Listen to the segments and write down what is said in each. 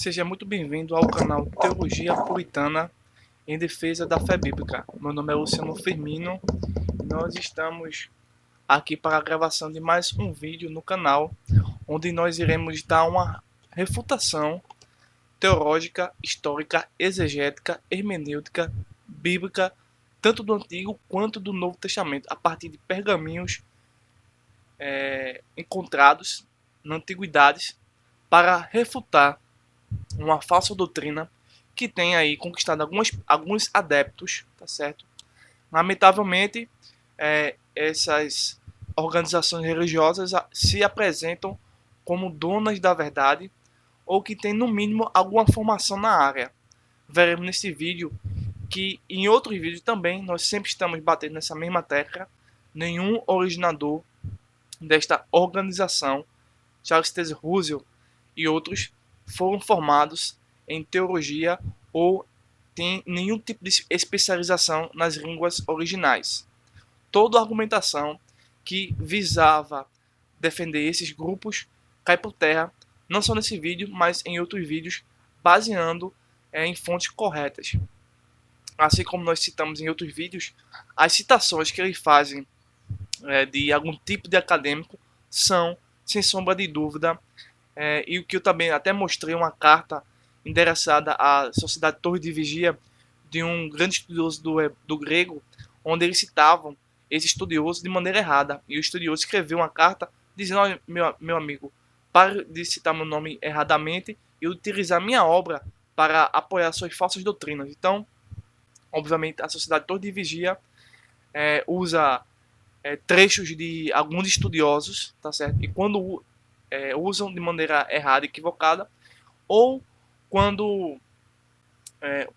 Seja muito bem-vindo ao canal Teologia Puritana em Defesa da Fé Bíblica. Meu nome é Luciano Firmino e nós estamos aqui para a gravação de mais um vídeo no canal, onde nós iremos dar uma refutação teológica, histórica, exegética, hermenêutica, bíblica, tanto do Antigo quanto do Novo Testamento, a partir de pergaminhos encontrados na Antiguidade, para refutar uma falsa doutrina que tem aí conquistado alguns adeptos, tá certo? Lamentavelmente, essas organizações religiosas se apresentam como donas da verdade ou que têm, no mínimo, alguma formação na área. Veremos nesse vídeo que em outros vídeos também nós sempre estamos batendo nessa mesma tecla. Nenhum originador desta organização, Charles Taze Russell e outros, foram formados em teologia ou têm nenhum tipo de especialização nas línguas originais. Toda a argumentação que visava defender esses grupos cai por terra, não só nesse vídeo, mas em outros vídeos, baseando em fontes corretas. Assim como nós citamos em outros vídeos, as citações que eles fazem de algum tipo de acadêmico são, sem sombra de dúvida, e o que eu também até mostrei uma carta endereçada à Sociedade Torre de Vigia de um grande estudioso do grego, onde eles citavam esse estudioso de maneira errada. E o estudioso escreveu uma carta dizendo: olha, meu amigo, pare de citar meu nome erradamente e utilizar minha obra para apoiar suas falsas doutrinas. Então, obviamente, a Sociedade Torre de Vigia usa trechos de alguns estudiosos, tá certo? E quando usam de maneira errada, equivocada, ou quando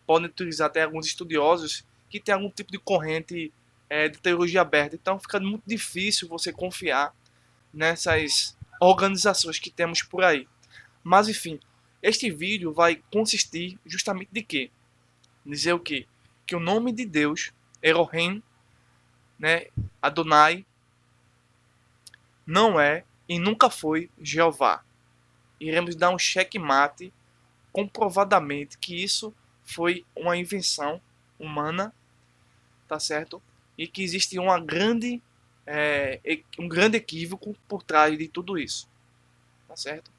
podem utilizar até alguns estudiosos que têm algum tipo de corrente de teologia aberta. Então fica muito difícil você confiar nessas organizações que temos por aí. Mas enfim, este vídeo vai consistir justamente de quê? Dizer o quê? Que o nome de Deus, Elohim, né, Adonai, não é e nunca foi Jeová. Iremos dar um checkmate comprovadamente que isso foi uma invenção humana, tá certo? E que existe um grande equívoco por trás de tudo isso, tá certo?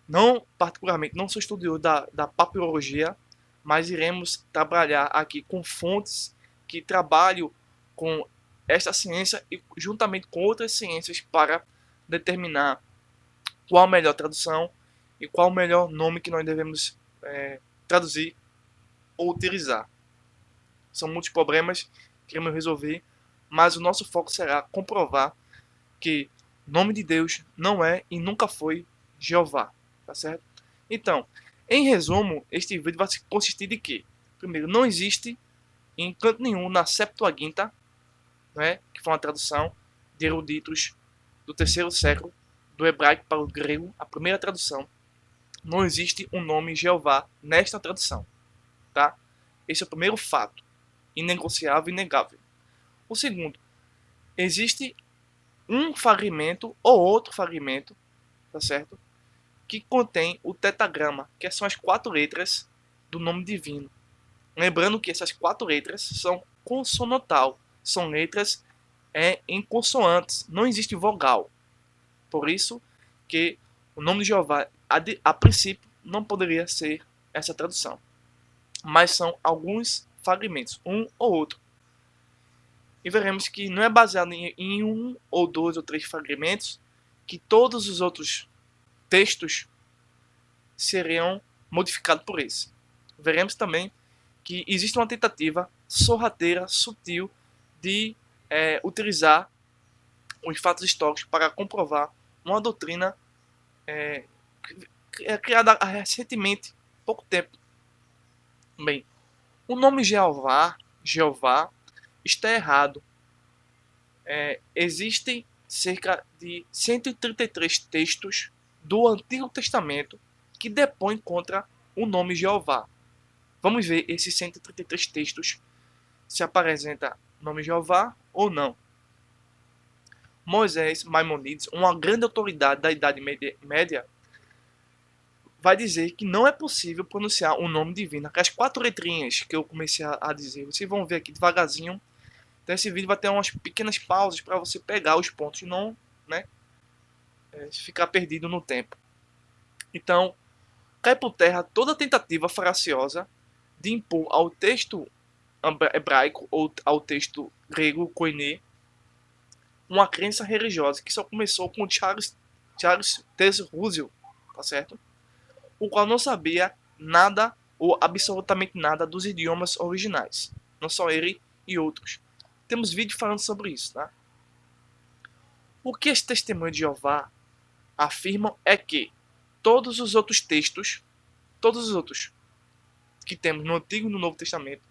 Não, particularmente, não sou estudioso da papirologia, mas iremos trabalhar aqui com fontes que trabalham com esta ciência e juntamente com outras ciências para determinar qual a melhor tradução e qual o melhor nome que nós devemos traduzir ou utilizar. São muitos problemas que queremos resolver, mas o nosso foco será comprovar que o nome de Deus não é e nunca foi Jeová, tá certo? Então, em resumo, este vídeo vai consistir de quê? Primeiro, não existe em canto nenhum na Septuaginta, né, que foi uma tradução de eruditos do terceiro século, do hebraico para o grego, a primeira tradução. Não existe um nome Jeová nesta tradução, tá? Esse é o primeiro fato, inegociável e inegável. O segundo, existe um fragmento ou outro fragmento, tá certo? Que contém o tetagrama, que são as 4 letras do nome divino. Lembrando que essas 4 letras são consonantal, são letras em consoantes, não existe vogal. Por isso que o nome de Jeová, a princípio, não poderia ser essa tradução. Mas são alguns fragmentos, um ou outro. E veremos que não é baseado em um ou dois ou três fragmentos que todos os outros textos seriam modificados por esse. Veremos também que existe uma tentativa sorrateira, sutil, de utilizar os fatos históricos para comprovar uma doutrina criada recentemente, pouco tempo. Bem, o nome Jeová está errado. Existem cerca de 133 textos do Antigo Testamento que depõem contra o nome Jeová. Vamos ver esses 133 textos se apresenta o nome Jeová ou não. Moisés Maimonides, uma grande autoridade da Idade Média, vai dizer que não é possível pronunciar um nome divino. Aquelas 4 letrinhas que eu comecei a dizer, vocês vão ver aqui devagarzinho. Então esse vídeo vai ter umas pequenas pausas para você pegar os pontos e não, né, ficar perdido no tempo. Então, cai por terra toda tentativa falaciosa de impor ao texto hebraico ou ao texto grego koiné uma crença religiosa que só começou com Charles T. Russell, tá certo? O qual não sabia nada ou absolutamente nada dos idiomas originais. Não só ele e outros. Temos vídeo falando sobre isso, tá? O que esse testemunho de Jeová afirmam é que todos os outros textos, todos os outros que temos no Antigo e no Novo Testamento,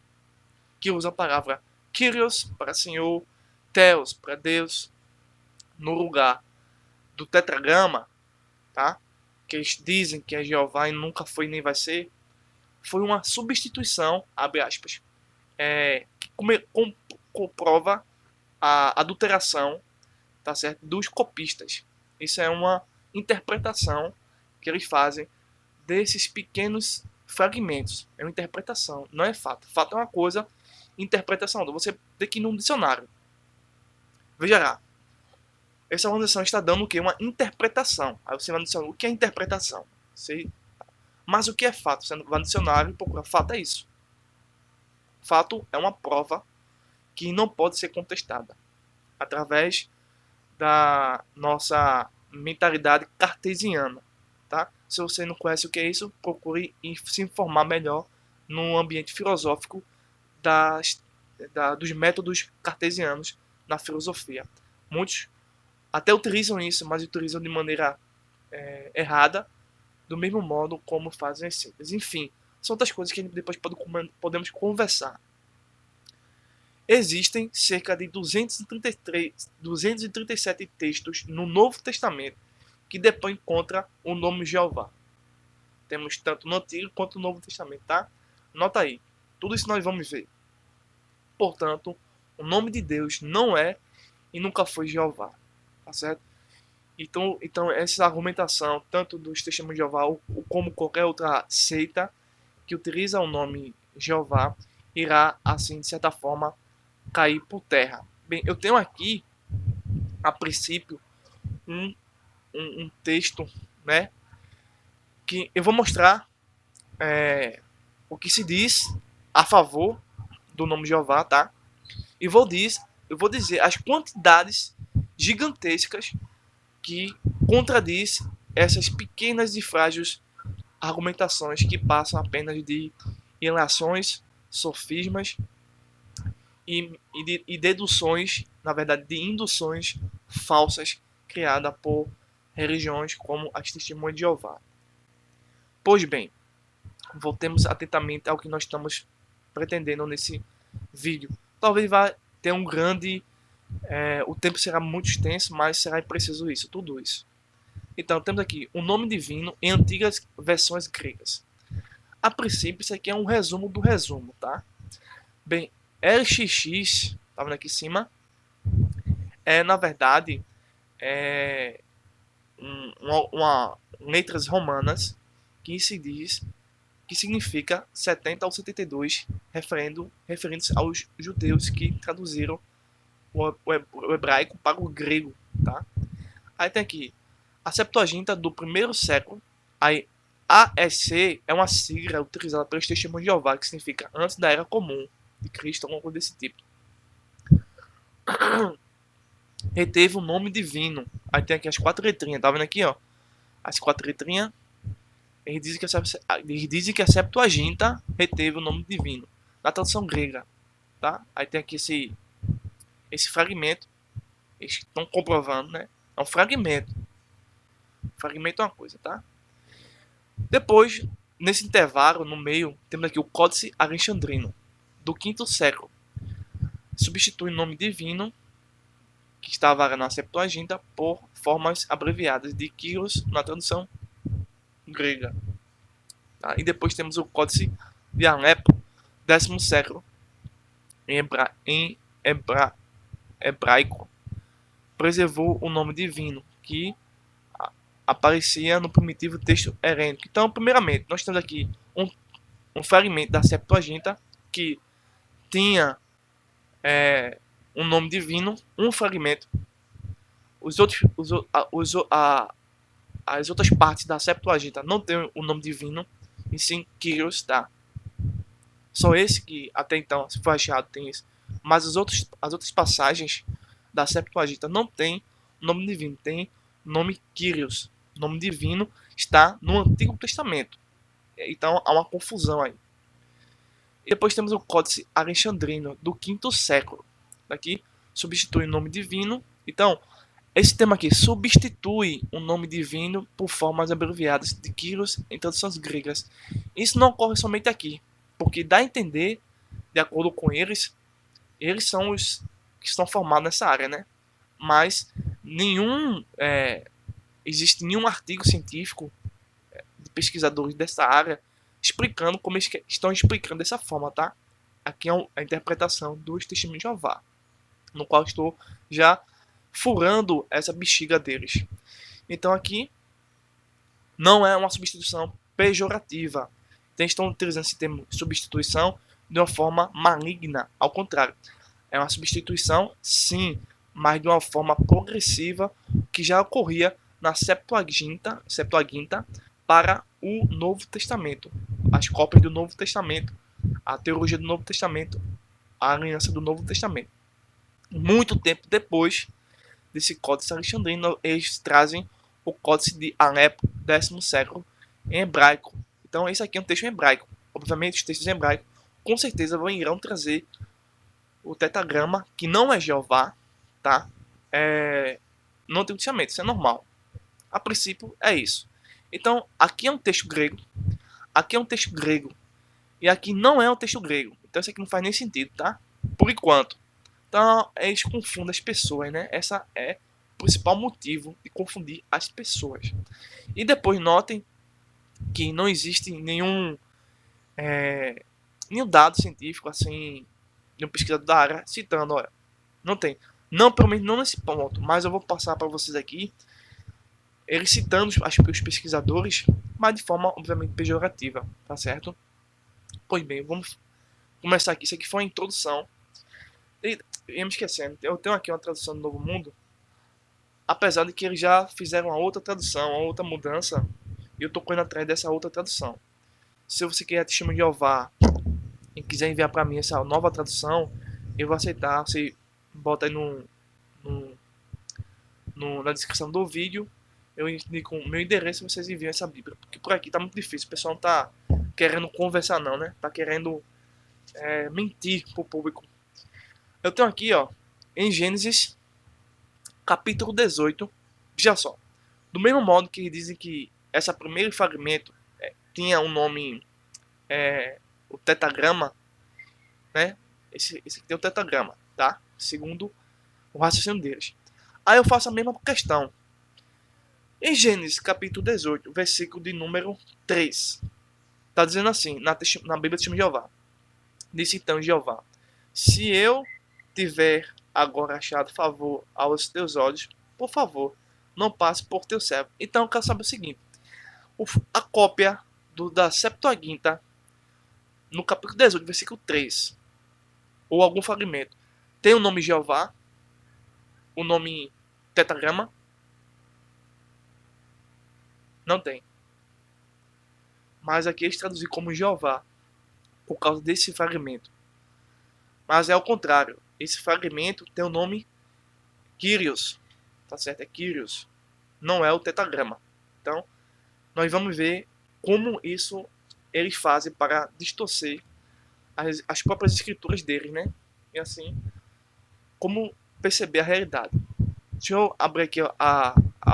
que usam a palavra Kyrios para Senhor, Theos para Deus, no lugar do tetragrama, tá? Que eles dizem que é Jeová e nunca foi nem vai ser, foi uma substituição, abre aspas, que comprova a adulteração, tá certo, dos copistas. Isso é uma interpretação que eles fazem desses pequenos fragmentos. É uma interpretação, não é fato. Fato é uma coisa, interpretação. Você tem que ir num dicionário. Veja lá. Essa organização está dando o quê? Uma interpretação. Aí você vai no dicionário. O que é interpretação? Você... Mas o que é fato? Você vai no dicionário e procura. Fato é isso. Fato é uma prova que não pode ser contestada. Através da nossa mentalidade cartesiana. Tá? Se você não conhece o que é isso, procure se informar melhor no ambiente filosófico dos métodos cartesianos na filosofia. Muitos até utilizam isso, mas utilizam de maneira errada, do mesmo modo como fazem as seitas. Enfim, são outras coisas que depois podemos conversar. Existem cerca de 237 textos no Novo Testamento que depõem contra o nome Jeová. Temos tanto no Antigo quanto no Novo Testamento, tá? Nota aí. Tudo isso nós vamos ver. Portanto, o nome de Deus não é e nunca foi Jeová. Tá certo? Então essa argumentação, tanto dos testemunhos de Jeová como qualquer outra seita que utiliza o nome Jeová, irá, assim, de certa forma, cair por terra. Bem, eu tenho aqui, a princípio, um texto, né, que eu vou mostrar o que se diz a favor do nome Jeová, tá? E eu vou dizer as quantidades gigantescas que contradiz essas pequenas e frágeis argumentações que passam apenas de ilações, sofismas e deduções, na verdade, de induções falsas criadas por religiões como as Testemunhas de Jeová. Pois bem, voltemos atentamente ao que nós estamos pretendendo nesse vídeo. Talvez vá ter um grande... o tempo será muito extenso, mas será preciso isso, tudo isso. Então, temos aqui o nome divino em antigas versões gregas. A princípio, isso aqui é um resumo do resumo, tá? Bem, LXX, tá vendo aqui em cima, na verdade, letras romanas que se diz que significa 70 ou 72, referindo-se aos judeus que traduziram o hebraico para o grego, tá? Aí tem aqui a Septuaginta do primeiro século. Aí AEC é uma sigla utilizada pelos testemunhos de Jeová, que significa antes da era comum de Cristo, alguma coisa desse tipo. Reteve o nome divino. Aí tem aqui as 4 letrinhas, tá vendo aqui, ó? As 4 letrinhas. Eles dizem que a Septuaginta reteve o nome divino. Na tradução grega, tá? Aí tem aqui esse fragmento. Eles estão comprovando, né? É um fragmento. Fragmento é uma coisa, tá? Depois, nesse intervalo, no meio, temos aqui o Códice Alexandrino, do 5º século. Substitui o nome divino, que estava na Septuaginta, por formas abreviadas de Kyrios na tradução grega. Tá? E depois temos o Códice de Alepo, 10º século, em hebraico, preservou o nome divino, que aparecia no primitivo texto herênico. Então, primeiramente, nós temos aqui um fragmento da Septuaginta que tinha um nome divino, um fragmento. As outras partes da Septuaginta não tem o nome divino, e sim Kyrios, tá? Só esse que até então se foi achado tem isso. Mas as outras passagens da Septuaginta não tem nome divino, tem nome Kyrios. O nome divino está no Antigo Testamento. Então há uma confusão aí. E depois temos o Códice Alexandrino do V século. Aqui substitui o nome divino. Então, esse tema aqui substitui o nome divino por formas abreviadas de Kyrios em traduções gregas. Isso não ocorre somente aqui, porque dá a entender, de acordo com eles são os que estão formados nessa área, né? Mas existe nenhum artigo científico de pesquisadores dessa área explicando como eles estão explicando dessa forma, tá? Aqui é a interpretação dos testemunhos de Jeová, no qual estou já furando essa bexiga deles. Então aqui não é uma substituição pejorativa. Então, estão utilizando esse termo substituição de uma forma maligna. Ao contrário, é uma substituição, sim, mas de uma forma progressiva que já ocorria na Septuaginta para o Novo Testamento. As cópias do Novo Testamento, a teologia do Novo Testamento, a aliança do Novo Testamento. Muito tempo depois desse Códice Alexandrino, eles trazem o Códice de Alepo, 10º século, em hebraico. Então, esse aqui é um texto em hebraico. Obviamente, os textos em hebraico com certeza irão trazer o tetragrama, que não é Jeová, tá? No Antigo Testamento, isso é normal. A princípio, é isso. Então, aqui é um texto grego, aqui é um texto grego, e aqui não é um texto grego. Então, isso aqui não faz nem sentido, tá? Por enquanto. Então, eles confundem as pessoas, né? Essa é o principal motivo de confundir as pessoas. E depois notem que não existe nenhum dado científico, assim, de um pesquisador da área citando, olha, não tem. Não, pelo menos não nesse ponto, mas eu vou passar para vocês aqui, eles citando os pesquisadores, mas de forma, obviamente, pejorativa, tá certo? Pois bem, vamos começar aqui. Isso aqui foi a introdução. E ia me esquecendo, eu tenho aqui uma tradução do Novo Mundo, apesar de que eles já fizeram uma outra tradução, uma outra mudança, e eu tô correndo atrás dessa outra tradução. Se você quer testemunho de Jeová e quiser enviar para mim essa nova tradução, eu vou aceitar. Você bota aí na descrição do vídeo, eu indico o meu endereço e vocês enviam essa Bíblia. Porque por aqui tá muito difícil, o pessoal não tá querendo conversar não, né? Tá querendo mentir pro público. Eu tenho aqui, ó, em Gênesis, capítulo 18, veja só. Do mesmo modo que dizem que esse primeiro fragmento tinha um nome, o tetragrama, né? Esse aqui tem o tetragrama, tá? Segundo o raciocínio deles. Aí eu faço a mesma questão. Em Gênesis capítulo 18, versículo de número 3. Está dizendo assim, na Bíblia de Jeová. Disse então Jeová: se eu tiver agora achado favor aos teus olhos, por favor, não passe por teu servo. Então eu quero saber o seguinte: a cópia da Septuaginta, no capítulo 18, versículo 3, ou algum fragmento, tem o nome Jeová, o nome tetragrama? Não tem. Mas aqui eles traduziram como Jeová, por causa desse fragmento. Mas é o contrário. Esse fragmento tem o nome Kyrios. Tá certo? É Kyrios. Não é o tetragrama. Então, nós vamos ver como isso eles fazem para distorcer as próprias escrituras deles, né? E assim, como perceber a realidade. Deixa eu abrir aqui a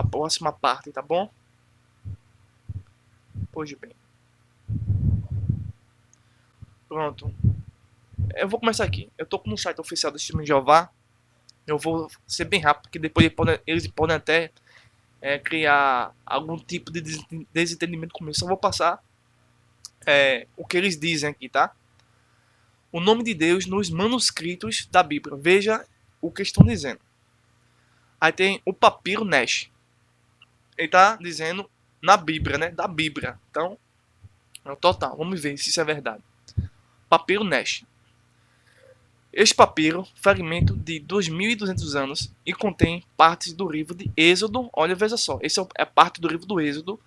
próxima parte, tá bom? Pois bem. Pronto. Eu vou começar aqui. Eu tô com um site oficial do Testemunho de Jeová. Eu vou ser bem rápido, porque depois eles podem até criar algum tipo de desentendimento comigo. Só vou passar o que eles dizem aqui, tá? O nome de Deus nos manuscritos da Bíblia. Veja o que estão dizendo. Aí tem o papiro Nash. Ele tá dizendo na Bíblia, né? Da Bíblia. Então, é o total. Vamos ver se isso é verdade. Papiro Nash. Este papiro, fragmento de 2.200 anos, e contém partes do livro de Êxodo. Olha, veja só. Esse é parte do livro do Êxodo,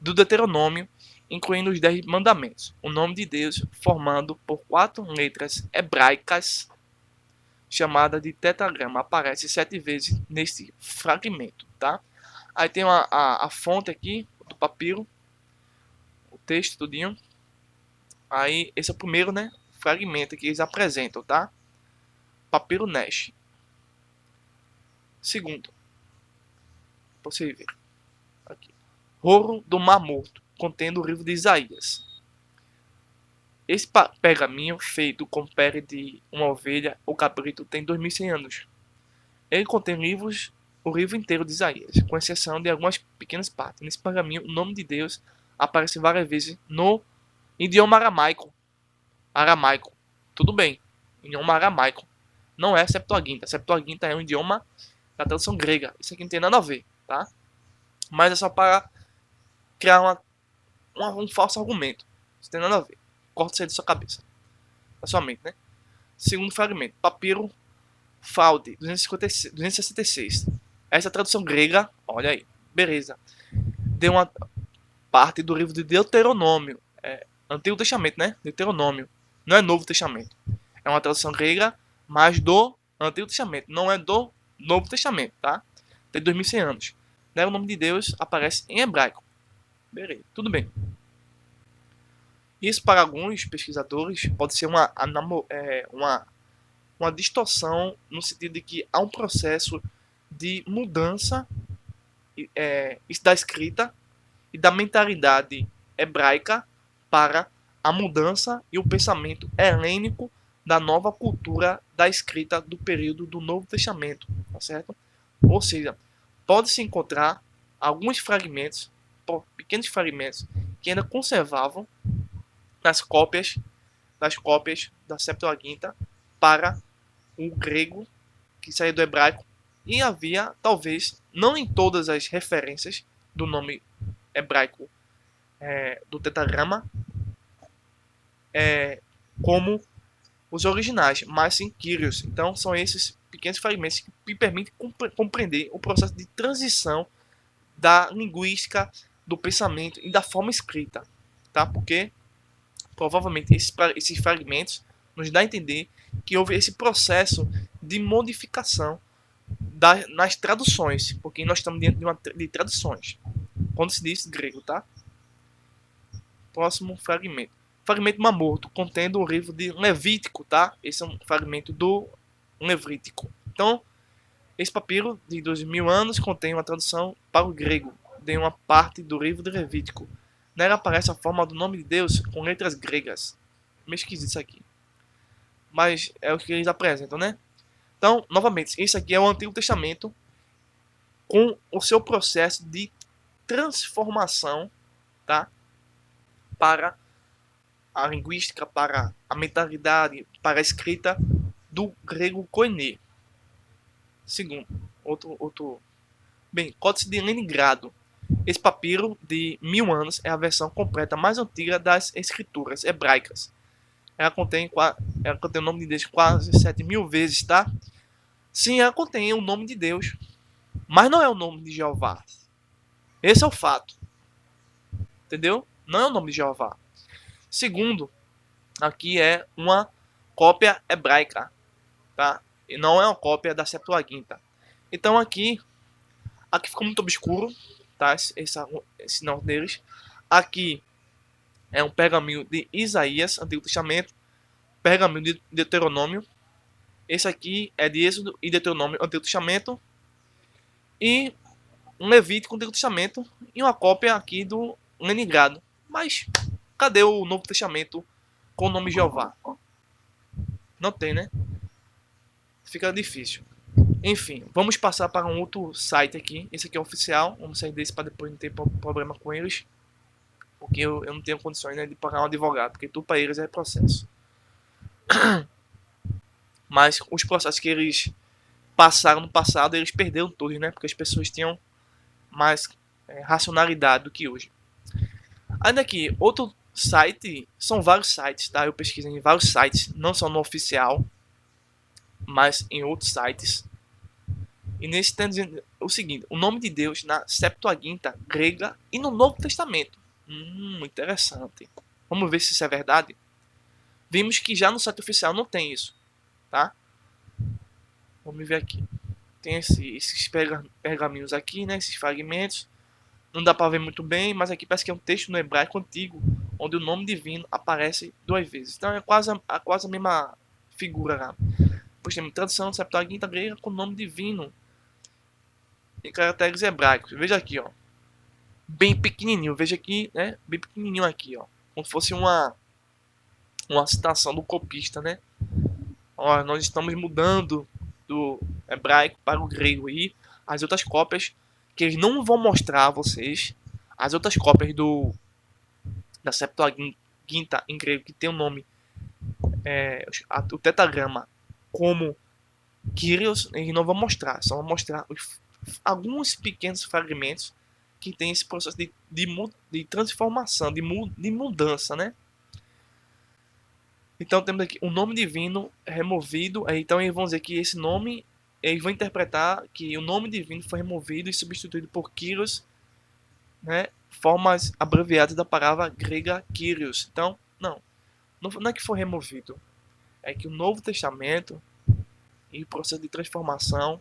do Deuteronômio, incluindo os 10 mandamentos. O nome de Deus formado por 4 letras hebraicas, chamada de tetragrama, aparece 7 vezes neste fragmento, tá? Aí tem a fonte aqui do papiro, o texto tudinho. Aí esse é o primeiro, né, fragmento que eles apresentam, tá? Papiro Nash. Segundo, você ver aqui. Rolo do Mar Morto, contendo o livro de Isaías. Esse pergaminho, feito com pele de uma ovelha ou cabrito, tem 2.100 anos. Ele contém o livro inteiro de Isaías, com exceção de algumas pequenas partes. Nesse pergaminho, o nome de Deus aparece várias vezes no idioma aramaico. Aramaico. Tudo bem. Idioma aramaico. Não é Septuaginta. Septuaginta é um idioma da tradução grega. Isso aqui não tem nada a ver, tá? Mas é só para criar um falso argumento. Isso não tem nada a ver. Corta isso aí da sua cabeça. Da sua mente, né? Segundo fragmento. Papiro Falde, 266. Essa tradução grega, olha aí, beleza. Deu uma parte do livro de Deuteronômio. Antigo Testamento, né? Deuteronômio. Não é Novo Testamento. É uma tradução grega, mas do Antigo Testamento. Não é do Novo Testamento, tá? Tem 2.100 anos. Né? O nome de Deus aparece em hebraico. Beleza, tudo bem. Isso para alguns pesquisadores pode ser uma distorção no sentido de que há um processo de mudança da escrita e da mentalidade hebraica para a mudança e o pensamento helênico da nova cultura da escrita do período do Novo Testamento, tá certo? Ou seja, pode-se encontrar alguns fragmentos, pequenos fragmentos, que ainda conservavam das cópias da Septuaginta para o grego que saía do hebraico, e havia, talvez, não em todas as referências do nome hebraico do tetragrama, como os originais, mas sim Kyrios. Então, são esses pequenos fragmentos que me permitem compreender o processo de transição da linguística, do pensamento e da forma escrita, tá? Porque provavelmente esses fragmentos nos dá a entender que houve esse processo de modificação nas traduções, porque nós estamos dentro de traduções. Quando se diz grego, tá? Próximo fragmento. Fragmento Mamorto, contendo o livro de Levítico, tá? Esse é um fragmento do Levítico. Então, esse papiro de 2.000 anos contém uma tradução para o grego de uma parte do livro de Levítico. Nela aparece a forma do nome de Deus com letras gregas. Meio esquisito isso aqui. Mas é o que eles apresentam, né? Então, novamente, esse aqui é o Antigo Testamento com o seu processo de transformação, tá? Para a linguística, para a mentalidade, para a escrita do grego koiné. Segundo, outro. Bem, Códice de Leningrado. Esse papiro de 1.000 anos é a versão completa mais antiga das escrituras hebraicas. Ela contém o nome de Deus quase 7.000 vezes, tá? Sim, ela contém o nome de Deus, mas não é o nome de Jeová. Esse é o fato. Entendeu? Não é o nome de Jeová. Segundo, aqui é uma cópia hebraica, tá? E não é uma cópia da Septuaginta. Então aqui ficou muito obscuro, tá? Esse nome deles. Aqui é um pergaminho de Isaías, Antigo Testamento, pergaminho de Deuteronômio. Esse aqui é de Êxodo e Deuteronômio, Antigo Testamento. E um Levítico, Antigo Testamento. E uma cópia aqui do Leningrado. Mas cadê o Novo Testamento com o nome Jeová? Não tem, né? Fica difícil. Enfim, vamos passar para um outro site aqui. Esse aqui é oficial. Vamos sair desse para depois não ter problema com eles. Porque eu não tenho condições, né, de pagar um advogado. Porque tudo para eles é processo. Mas os processos que eles passaram no passado, eles perderam todos, né? Porque as pessoas tinham mais racionalidade do que hoje. Ainda aqui, outro site, são vários sites, tá? Eu pesquisei em vários sites, não só no oficial, mas em outros sites. E nesse está dizendo o seguinte: o nome de Deus na Septuaginta grega e no Novo Testamento. Interessante. Vamos ver se isso é verdade. Vimos que já no site oficial não tem isso, tá? Vamos ver aqui. Tem esses pergaminhos aqui, né? Esses fragmentos. Não dá para ver muito bem, mas aqui parece que é um texto no hebraico antigo, onde o nome divino aparece 2 vezes. Então é quase a mesma figura lá. Depois temos tradução de Septuaginta grega com nome divino em caracteres hebraicos. Veja aqui, ó. Bem pequenininho. Veja aqui, né? Bem pequenininho aqui, ó. Como se fosse uma citação do copista, né? Ó, nós estamos mudando do hebraico para o grego e as outras cópias que eles não vão mostrar a vocês, as outras cópias da Septuaginta em grego que tem o nome, o tetragrama como Kyrios, eles não vão mostrar, só vão mostrar alguns pequenos fragmentos que tem esse processo de transformação, de mudança, né? Então temos aqui o nome divino removido. Então eles vão dizer que esse nome, eles vão interpretar que o nome divino foi removido e substituído por Kyrios, né? Formas abreviadas da palavra grega Kyrios. Então, não é que foi removido. É que o Novo Testamento e o processo de transformação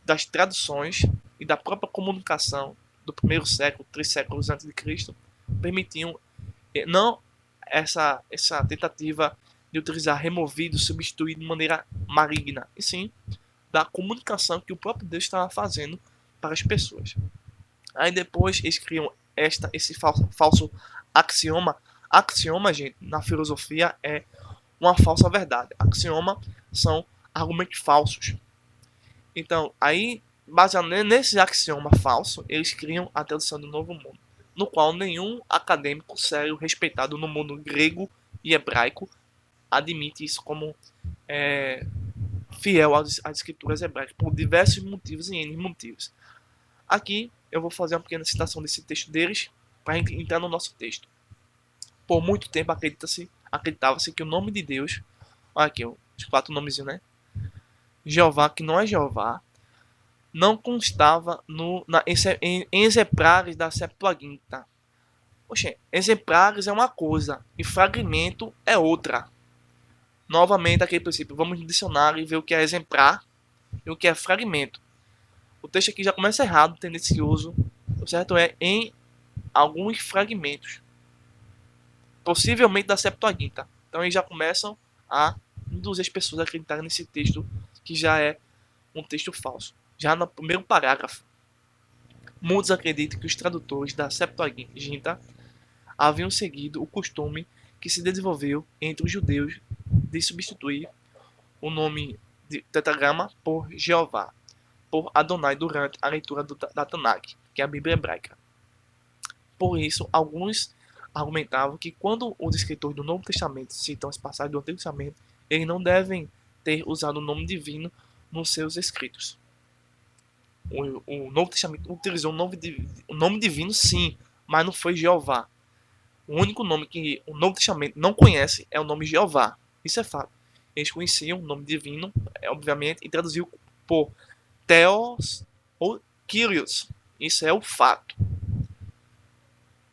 das traduções e da própria comunicação do primeiro século, 3 séculos antes de Cristo, permitiam não essa tentativa de utilizar removido, substituído de maneira maligna, e sim da comunicação que o próprio Deus estava fazendo para as pessoas. Aí depois eles criam esse falso axioma. Axioma, gente, na filosofia é uma falsa verdade. Axioma são argumentos falsos. Então, aí, baseado nesse axioma falso, eles criam a tradução do Novo Mundo, no qual nenhum acadêmico sério respeitado no mundo grego e hebraico admite isso como fiel às escrituras hebraicas, por diversos motivos e N motivos. Aqui eu vou fazer uma pequena citação desse texto deles para entrar no nosso texto. Por muito tempo acreditava-se que o nome de Deus, olha aqui, os 4 nomes, né? Jeová, que não é Jeová, não constava em exemplares da Septuaginta. Oxe, exemplares é uma coisa e fragmento é outra. Novamente, aquele princípio, vamos no dicionário e ver o que é exemplar e o que é fragmento. O texto aqui já começa errado, tendencioso. O certo é em alguns fragmentos, possivelmente da Septuaginta. Então eles já começam a induzir as pessoas a acreditarem nesse texto que já é um texto falso. Já no primeiro parágrafo, muitos acreditam que os tradutores da Septuaginta haviam seguido o costume que se desenvolveu entre os judeus de substituir o nome de tetragrama por Jeová, por Adonai durante a leitura da Tanakh, que é a Bíblia hebraica. Por isso, alguns argumentavam que quando os escritores do Novo Testamento citam as passagens do Antigo Testamento, eles não devem ter usado o nome divino nos seus escritos. O Novo Testamento utilizou o nome divino, sim, mas não foi Jeová. O único nome que o Novo Testamento não conhece é o nome Jeová. Isso é fato. Eles conheciam o nome divino, obviamente, e traduziu por Theos ou Kyrios. Isso é o fato.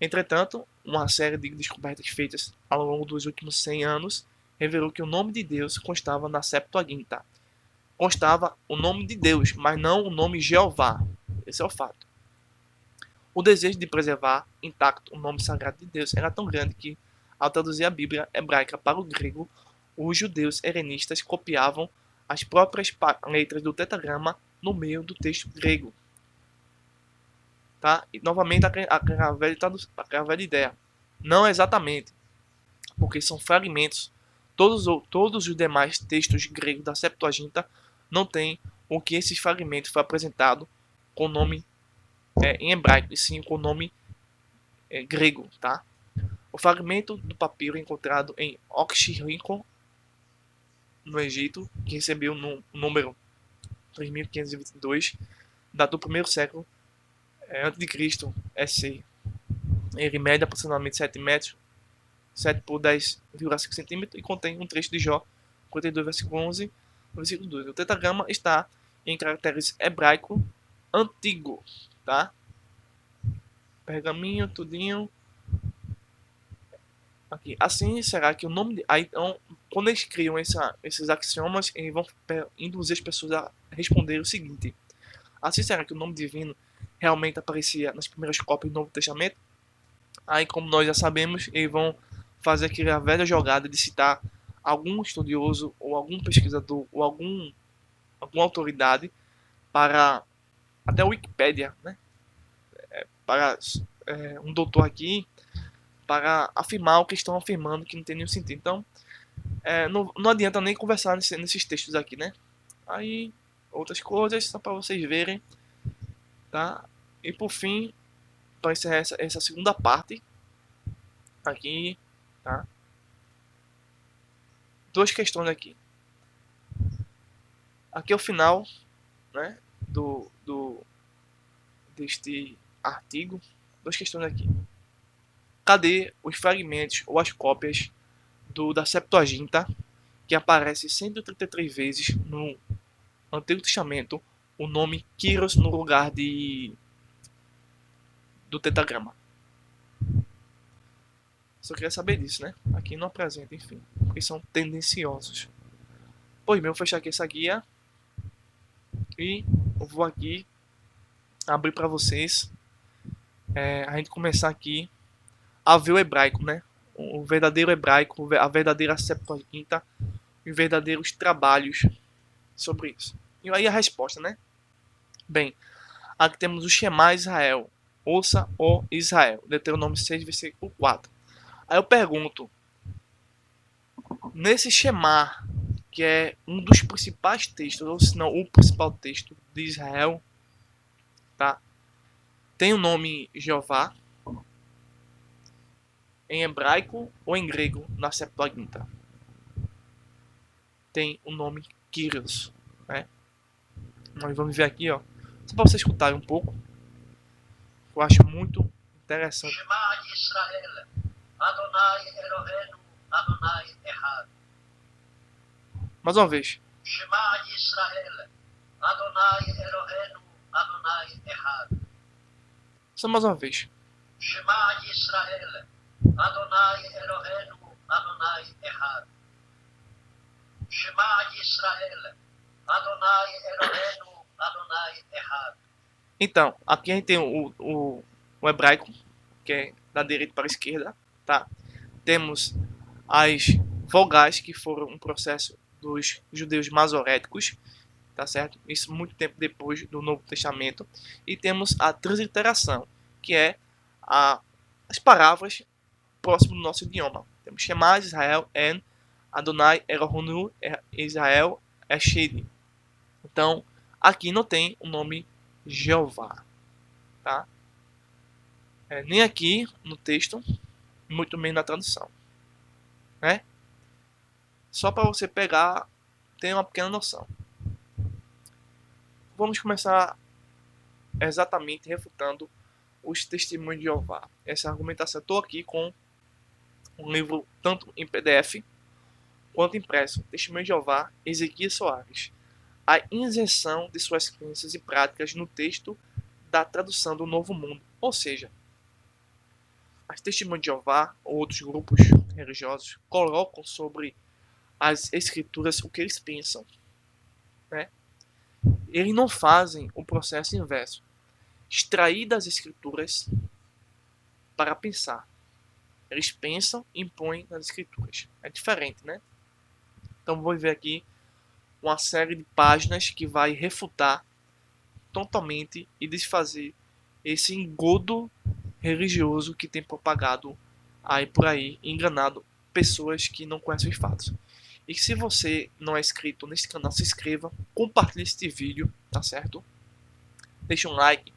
Entretanto, uma série de descobertas feitas ao longo dos últimos 100 anos revelou que o nome de Deus constava na Septuaginta. Constava o nome de Deus, mas não o nome Jeová. Esse é o fato. O desejo de preservar intacto o nome sagrado de Deus era tão grande que, ao traduzir a Bíblia hebraica para o grego, os judeus helenistas copiavam as próprias letras do tetragrama no meio do texto grego. Tá? E novamente aquela velha ideia. Não exatamente, porque são fragmentos. Todos os demais textos gregos da Septuaginta não têm o que esses fragmentos foi apresentado com o nome em hebraico, e sim com o nome grego. Tá? O fragmento do papiro encontrado em Oxirrinco, no Egito, que recebeu no número 3522, data do primeiro século antes de Cristo, SC. Ele mede aproximadamente 7 metros, 7 por 10,5 centímetros, e contém um trecho de Jó 42, versículo 11, versículo 2. O tetragrama está em caracteres hebraico antigo, tá? Pergaminho, tudinho. Aqui. Assim será que o nome de... Aí, então, quando eles criam esses axiomas, eles vão induzir as pessoas a responder o seguinte: assim será que o nome divino realmente aparecia nas primeiras cópias do Novo Testamento? Aí, como nós já sabemos, eles vão fazer aquela velha jogada de citar algum estudioso ou algum pesquisador ou alguma autoridade para até a Wikipédia, né? Para um doutor aqui para afirmar o que estão afirmando que não tem nenhum sentido. Então, não adianta nem conversar nesses textos aqui, né? Aí, outras coisas, só para vocês verem, tá? E por fim, para encerrar essa segunda parte, aqui, tá? Duas questões aqui. Aqui é o final, né? Deste artigo. Duas questões aqui. Cadê os fragmentos ou as cópias da Septuaginta que aparece 133 vezes no Antigo Testamento o nome Kyrios no lugar do tetragrama? Só queria saber disso, né? Aqui não apresenta, enfim, porque são tendenciosos. Pois bem, eu vou fechar aqui essa guia e eu vou aqui abrir para vocês a gente começar aqui a ver o hebraico, né? O verdadeiro hebraico, a verdadeira Septuaginta, os verdadeiros trabalhos sobre isso. E aí a resposta, né? Bem, aqui temos o Shema Israel. Ouça, ó Israel. Deuteronômio 6, versículo 4. Aí eu pergunto, nesse Shema, que é um dos principais textos, ou se não o principal texto de Israel, tá? Tem o nome Jeová em hebraico ou em grego na Septuaginta. Tem o nome Kyrios, né? Nós vamos ver aqui, ó, só para vocês escutarem um pouco. Eu acho muito interessante. Shema Israel, Adonai Eloheinu, Adonai Echad. Mais uma vez. Shema Israel, Adonai Eloheinu, Adonai Echad. Só mais uma vez. Shema Israel, Adonai Eloheinu, Adonai Echad. Shema Israel, Adonai Eloheinu, Adonai Echad. Então, aqui a gente tem o hebraico, que é da direita para a esquerda, tá? Temos as vogais, que foram um processo dos judeus masoréticos, tá certo? Isso muito tempo depois do Novo Testamento. E temos a transliteração, que é as palavras próximas do nosso idioma. Temos Shema Israel en Adonai Elohenu Israel Eshedi. Então, aqui não tem o nome Jeová, tá? Nem aqui no texto, muito menos na tradução, né? Só para você pegar, ter uma pequena noção. Vamos começar exatamente refutando os testemunhos de Jeová. Essa argumentação, estou aqui com um livro tanto em PDF quanto impresso, Testemunho de Jeová, Ezequias Soares. A inserção de suas crenças e práticas no texto da tradução do Novo Mundo. Ou seja, as Testemunhas de Jeová ou outros grupos religiosos colocam sobre as escrituras o que eles pensam, né? Eles não fazem o processo inverso, extrair das escrituras para pensar. Eles pensam e impõem nas escrituras. É diferente, né? Então vou ver aqui uma série de páginas que vai refutar totalmente e desfazer esse engodo religioso que tem propagado aí por aí, enganado pessoas que não conhecem os fatos. E se você não é inscrito nesse canal, se inscreva, compartilhe este vídeo, tá certo? Deixe um like,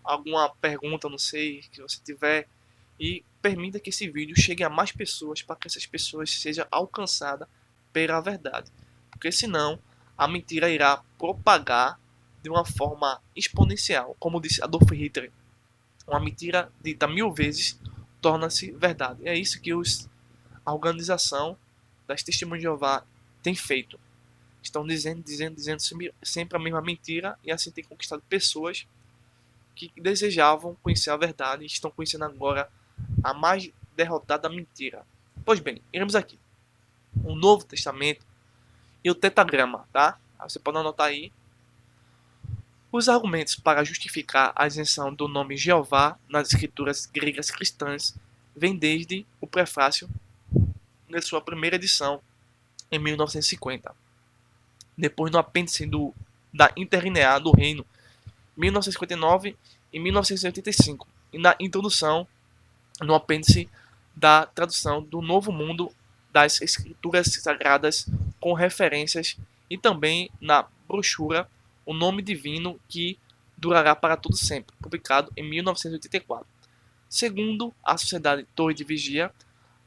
alguma pergunta, não sei, que você tiver, e permita que esse vídeo chegue a mais pessoas para que essas pessoas sejam alcançadas pela verdade. Porque senão a mentira irá propagar de uma forma exponencial. Como disse Adolf Hitler, uma mentira dita 1000 vezes torna-se verdade. É isso que a organização das Testemunhas de Jeová tem feito. Estão dizendo sempre a mesma mentira e assim tem conquistado pessoas que desejavam conhecer a verdade e estão conhecendo agora a mais derrotada mentira. Pois bem, iremos aqui. O Novo Testamento e o Tetagrama, tá? Você pode anotar aí. Os argumentos para justificar a isenção do nome Jeová nas escrituras gregas cristãs vêm desde o prefácio de sua primeira edição, em 1950. Depois no apêndice da Interlinear do Reino, 1959 e 1985. E na introdução, no apêndice da tradução do Novo Mundo das Escrituras Sagradas com referências e também na brochura O Nome Divino que Durará para Todo Sempre, publicado em 1984. Segundo a Sociedade Torre de Vigia,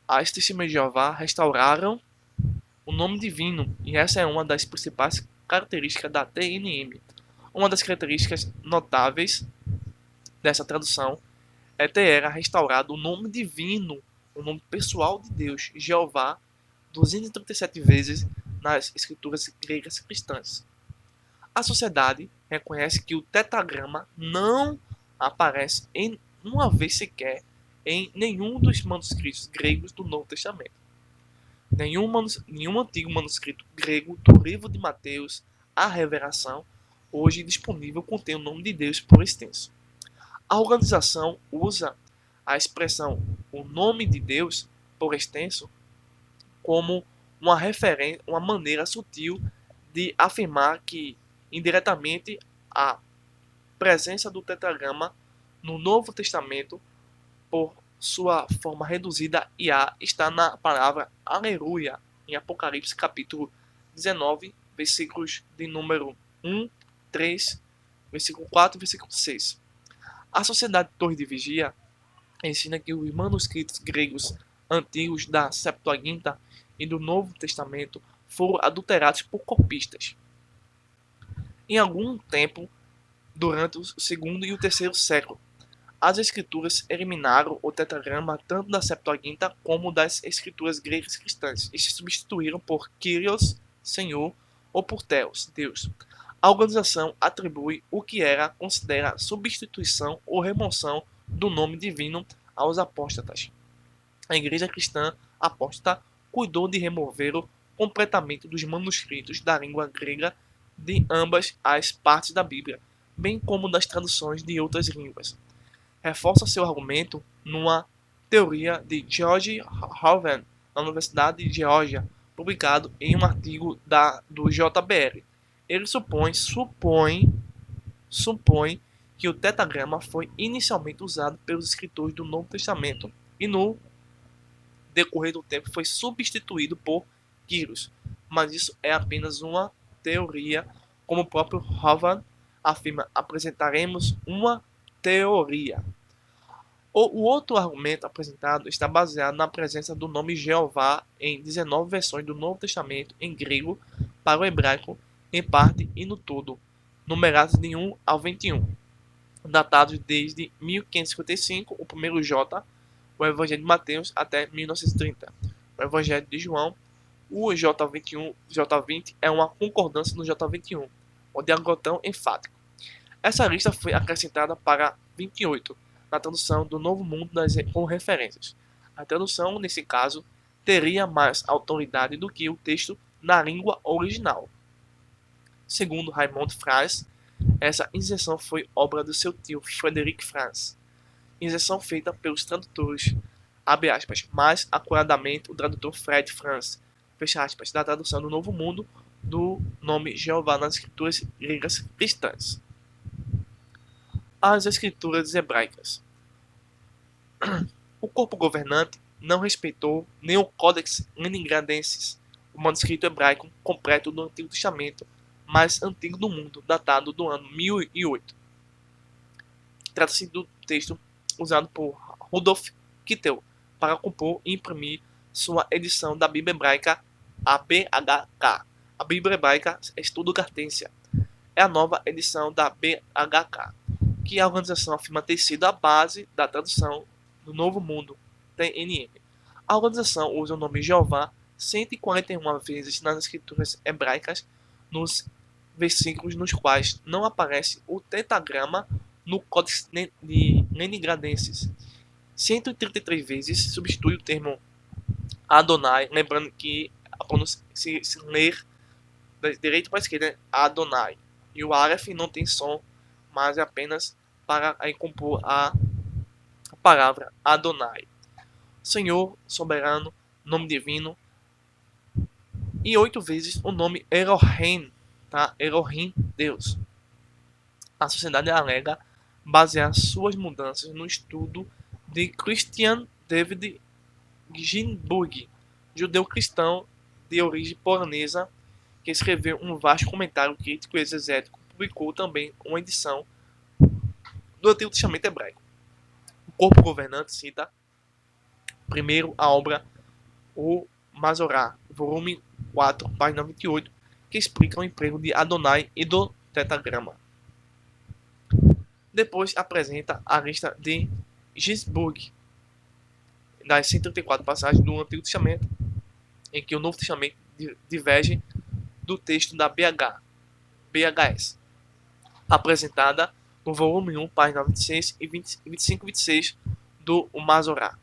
as Testemunhas de Jeová restauraram o nome divino e essa é uma das principais características da TNM. Uma das características notáveis dessa tradução é ter restaurado o nome divino, o nome pessoal de Deus, Jeová, 237 vezes nas escrituras gregas cristãs. A sociedade reconhece que o tetragrama não aparece em uma vez sequer em nenhum dos manuscritos gregos do Novo Testamento. Nenhum antigo manuscrito grego do livro de Mateus, a Revelação, hoje disponível, contém o nome de Deus por extenso. A organização usa a expressão o nome de Deus por extenso como uma maneira sutil de afirmar que, indiretamente, a presença do tetragrama no Novo Testamento, por sua forma reduzida Iá, está na palavra aleluia, em Apocalipse capítulo 19, versículos de número 1, 3, versículo 4 e versículo 6. A Sociedade Torre de Vigia ensina que os manuscritos gregos antigos da Septuaginta e do Novo Testamento foram adulterados por copistas. Em algum tempo, durante o segundo e o terceiro século, as escrituras eliminaram o tetragrama tanto da Septuaginta como das escrituras gregas cristãs e se substituíram por Kyrios, Senhor, ou por Theos, Deus. A organização atribui o que considera substituição ou remoção do nome divino aos apóstatas. A Igreja Cristã Apóstata cuidou de removê-lo completamente dos manuscritos da língua grega de ambas as partes da Bíblia, bem como das traduções de outras línguas. Reforça seu argumento numa teoria de George Hauven, na Universidade de Geórgia, publicado em um artigo do JBL. Ele supõe que o tetragrama foi inicialmente usado pelos escritores do Novo Testamento e no decorrer do tempo foi substituído por Kyrios, mas isso é apenas uma teoria, como o próprio Hauven afirma, apresentaremos uma teoria. O outro argumento apresentado está baseado na presença do nome Jeová em 19 versões do Novo Testamento em grego para o hebraico, em parte e no todo, numerados de 1 ao 21, datados desde 1555, o primeiro J, o Evangelho de Mateus, até 1930. O Evangelho de João, o J21, J20 é uma concordância no J21, o diagrotão enfático. Essa lista foi acrescentada para 28, na tradução do Novo Mundo com referências. A tradução, nesse caso, teria mais autoridade do que o texto na língua original. Segundo Raymond Franz, essa inserção foi obra do seu tio Frederic Franz. Inserção feita pelos tradutores, abre aspas, mais acuradamente o tradutor Fred Franz, fecha aspas, da tradução do Novo Mundo do nome Jeová nas escrituras gregas cristãs. As escrituras hebraicas. O corpo governante não respeitou nem o Codex Leningradensis, o manuscrito hebraico completo do Antigo Testamento mais antigo do mundo, datado do ano 1008. Trata-se do texto usado por Rudolf Kittel para compor e imprimir sua edição da Bíblia Hebraica, a BHK, a Bíblia Hebraica Estudo Cartência. é a nova edição da BHK, que a organização afirma ter sido a base da tradução do Novo Mundo, TNM. A organização usa o nome Jeová 141 vezes nas escrituras hebraicas, nos versículos nos quais não aparece o tetagrama no Códex de Leningradenses. 133 vezes substitui o termo Adonai, lembrando que a pronúncia se ler da direita para a esquerda é Adonai. E o Aleph não tem som, mas é apenas para aí compor a palavra Adonai. Senhor, soberano, nome divino. E 8 vezes o nome Elohim, tá? Elohim, Deus. A sociedade alega basear suas mudanças no estudo de Christian David Ginzburg, judeu cristão de origem polonesa, que escreveu um vasto comentário crítico e exegético. Publicou também uma edição do Antigo Testamento hebraico. O corpo governante cita primeiro a obra O Mazorá, volume 4, página 28, que explica o emprego de Adonai e do tetagrama. Depois apresenta a lista de Ginzburg, das 134 passagens do Antigo Testamento, em que o Novo Testamento diverge do texto da BHS, apresentada no volume 1, página 26 e 25 e 26 do Mazorá.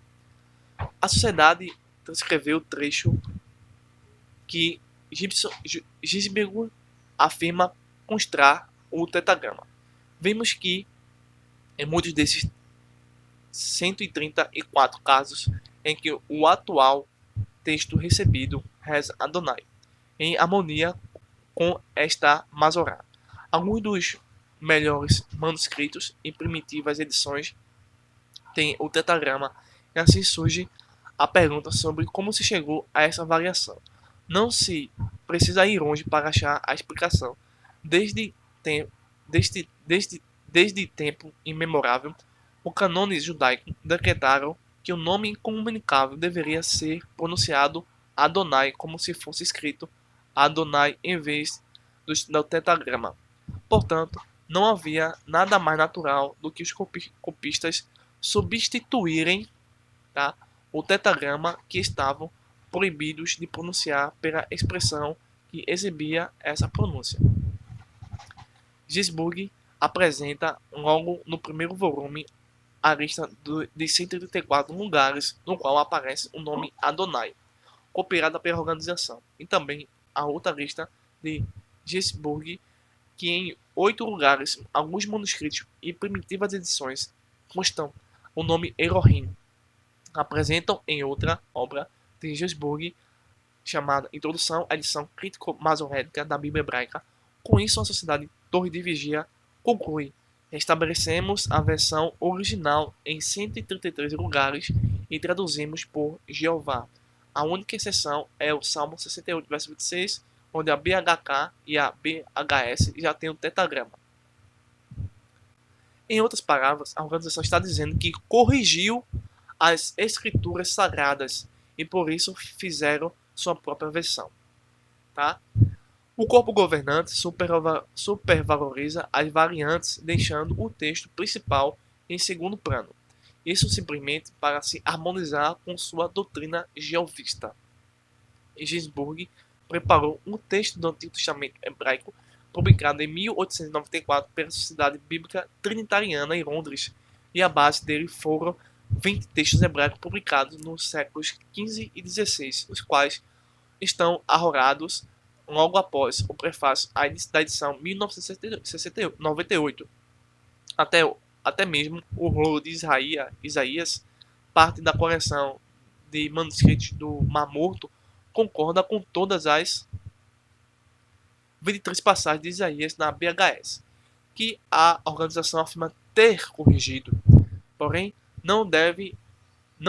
A sociedade transcreveu o trecho que Ginzburg afirma constar o tetagrama. Vimos que em muitos desses 134 casos em que o atual texto recebido reza Adonai, em harmonia com esta Mazorá. Alguns dos melhores manuscritos e primitivas edições têm o tetagrama, e assim surge a pergunta sobre como se chegou a essa variação. Não se precisa ir longe para achar a explicação. Desde tempo imemorável, o cânone judaico decretaram que o nome incomunicável deveria ser pronunciado Adonai, como se fosse escrito Adonai em vez do tetagrama. Portanto, não havia nada mais natural do que os copistas substituírem, tá, o tetagrama que estavam proibidos de pronunciar pela expressão que exibia essa pronúncia. Ginzburg apresenta logo no primeiro volume a lista de 134 lugares no qual aparece o nome Adonai, copiada pela organização, e também a outra lista de Ginzburg, que em 8 lugares, alguns manuscritos e primitivas edições constam o nome Elohim. Apresentam em outra obra de Ginzburg, chamada Introdução à Edição Crítico-Masorética da Bíblia Hebraica. Com isso, a Sociedade Torre de Vigia conclui: estabelecemos a versão original em 133 lugares e traduzimos por Jeová. A única exceção é o Salmo 68, verso 26, onde a BHK e a BHS já têm o tetagrama. Em outras palavras, a organização está dizendo que corrigiu as escrituras sagradas e por isso fizeram sua própria versão. Tá? O corpo governante supervaloriza as variantes, deixando o texto principal em segundo plano. Isso simplesmente para se harmonizar com sua doutrina jeovista. Ginzburg preparou um texto do Antigo Testamento hebraico publicado em 1894 pela Sociedade Bíblica Trinitariana em Londres, e a base dele foram 20 textos hebraicos publicados nos séculos XV e XVI, os quais estão arrogados logo após o prefácio da edição 1998. Até mesmo o rolo de Isaías, parte da coleção de manuscritos do Mar Morto, concorda com todas as 23 passagens de Isaías na BHS, que a organização afirma ter corrigido. Porém, não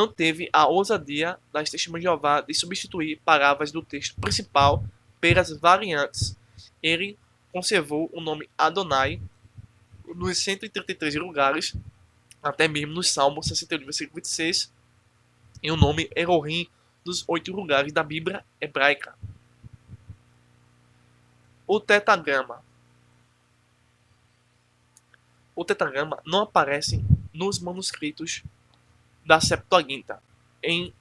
teve a ousadia das Testemunhas de Jeová de substituir palavras do texto principal pelas variantes. Ele conservou o nome Adonai nos 133 lugares, até mesmo no Salmo 68, versículo 26, e o nome Elohim dos 8 lugares da Bíblia hebraica. O tetagrama. o tetragrama não aparece nos manuscritos da Septuaginta. Em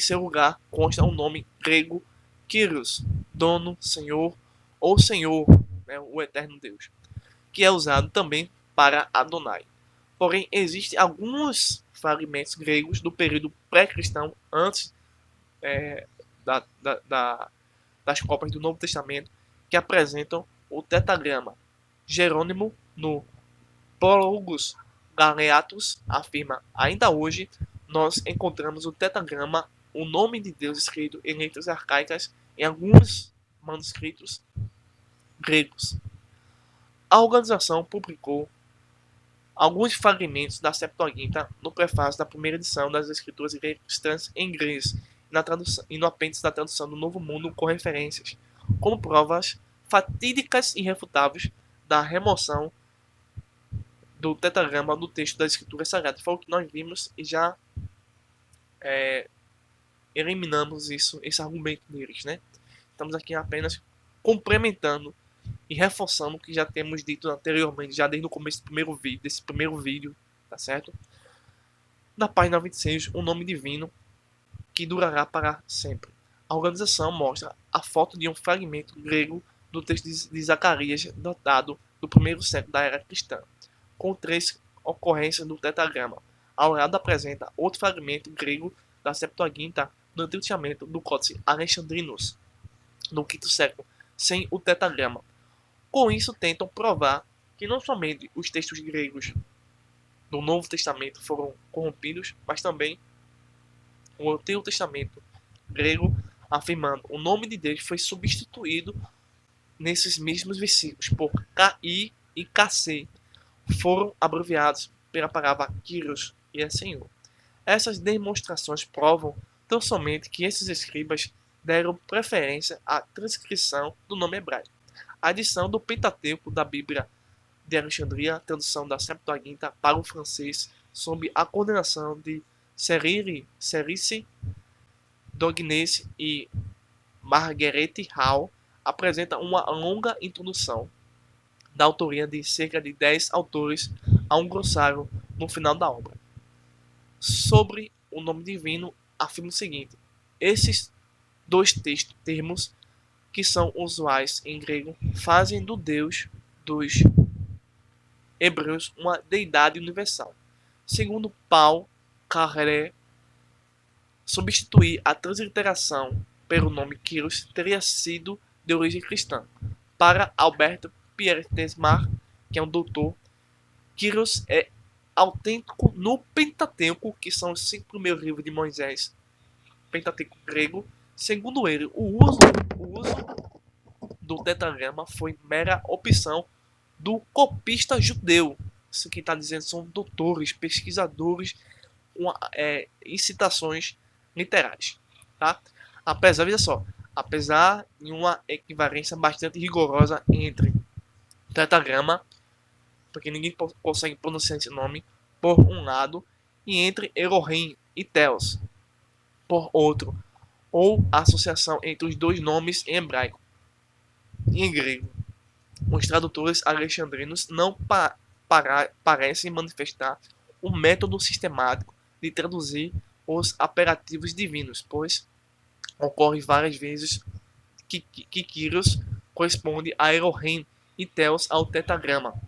seu lugar consta o nome grego Kyrios, dono, senhor ou senhor, né, o eterno Deus, que é usado também para Adonai. Porém, existem alguns fragmentos gregos do período pré-cristão, antes é, da, da, da, das cópias do Novo Testamento, que apresentam o tetragrama. Jerônimo, no Prólogos Galeatus, afirma: ainda hoje nós encontramos o tetragrama, o nome de Deus escrito em letras arcaicas em alguns manuscritos gregos. A organização publicou alguns fragmentos da Septuaginta no prefácio da primeira edição das Escrituras Cristãs em inglês e no apêndice da tradução do Novo Mundo com referências, como provas fatídicas e irrefutáveis da remoção do tetragrama do texto das Escrituras Sagradas. Foi o que nós vimos e já eliminamos esse argumento deles, né? Estamos aqui apenas complementando e reforçando o que já temos dito anteriormente, já desde o começo desse primeiro vídeo, tá certo? Na página 26, o nome divino que durará para sempre. A organização mostra a foto de um fragmento grego do texto de Zacarias, datado do primeiro século da era cristã, com 3 ocorrências do tetragrama. Ao lado apresenta outro fragmento grego da Septuaginta do Antigo Testamento do Códice Alexandrinus, no quinto século, sem o tetragrama. Com isso, tentam provar que não somente os textos gregos do Novo Testamento foram corrompidos, mas também o Antigo Testamento grego, afirmando o nome de Deus foi substituído nesses mesmos versículos por KI e KC, foram abreviados pela palavra Kyrios, e é Senhor. Essas demonstrações provam tão somente que esses escribas deram preferência à transcrição do nome hebraico. A adição do Pentateuco da Bíblia de Alexandria, a tradução da Septuaginta para o francês, sob a coordenação de Cerici Dognese e Marguerite Hall, apresenta uma longa introdução da autoria de cerca de 10 autores a um glossário no final da obra. Sobre o nome divino, afirma o seguinte: esses dois termos que são usuais em grego fazem do Deus dos hebreus uma deidade universal. Segundo Paul Carré, substituir a transliteração pelo nome Kyrios teria sido de origem cristã. Para Alberto Pierre Tesmar, que é um doutor, Kyrios é autêntico no Pentateuco, que são os 5 primeiros livros de Moisés, Pentateuco grego. Segundo ele, o uso do tetragrama foi mera opção do copista judeu. Isso que está dizendo são doutores, pesquisadores, em citações literais, tá? Apesar de uma equivalência bastante rigorosa entre tetragrama, porque ninguém consegue pronunciar esse nome, por um lado, e entre Elohim e Theos, por outro, ou a associação entre os dois nomes em hebraico e em grego. Os tradutores alexandrinos não parecem manifestar um método sistemático de traduzir os apelativos divinos, pois ocorre várias vezes que Kyrios corresponde a Elohim e Theos ao tetragrama.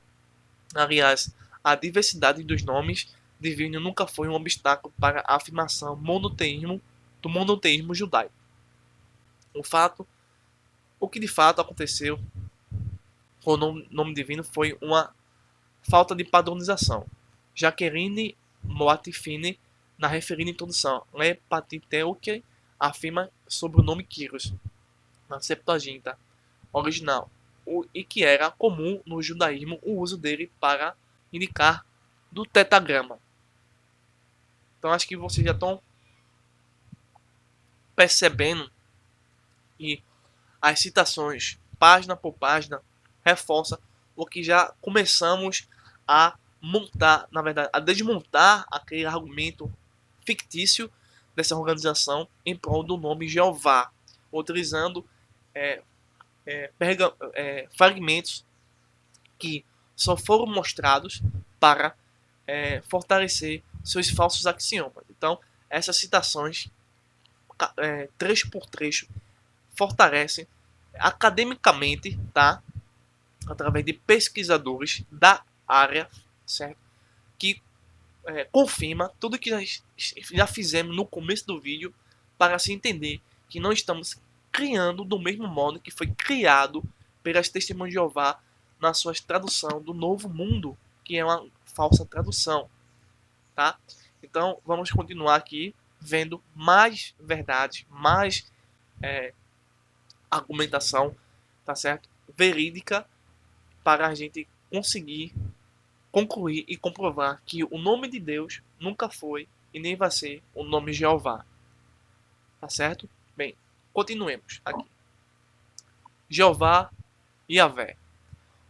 Aliás, a diversidade dos nomes divinos nunca foi um obstáculo para a afirmação do monoteísmo judaico. O que de fato aconteceu com o nome divino foi uma falta de padronização. Jacqueline Moatifine, na referida introdução Le Patiteuque, afirma sobre o nome Kyrios, na Septuaginta original, e que era comum no judaísmo o uso dele para indicar do tetragrama. Então acho que vocês já estão percebendo que as citações, página por página, reforçam o que já começamos a montar, na verdade, a desmontar aquele argumento fictício dessa organização em prol do nome Jeová, utilizando fragmentos que só foram mostrados para fortalecer seus falsos axiomas. Então, essas citações, trecho por trecho, fortalecem academicamente, tá? Através de pesquisadores da área, certo? Que confirma tudo que nós já fizemos no começo do vídeo para se entender que não estamos criando do mesmo modo que foi criado pelas Testemunhas de Jeová na sua tradução do Novo Mundo, que é uma falsa tradução, tá? Então, vamos continuar aqui vendo mais verdades, mais argumentação, tá certo? Verídica para a gente conseguir concluir e comprovar que o nome de Deus nunca foi e nem vai ser o nome Jeová. Tá certo? Bem, continuemos aqui. Jeová e Yahvé.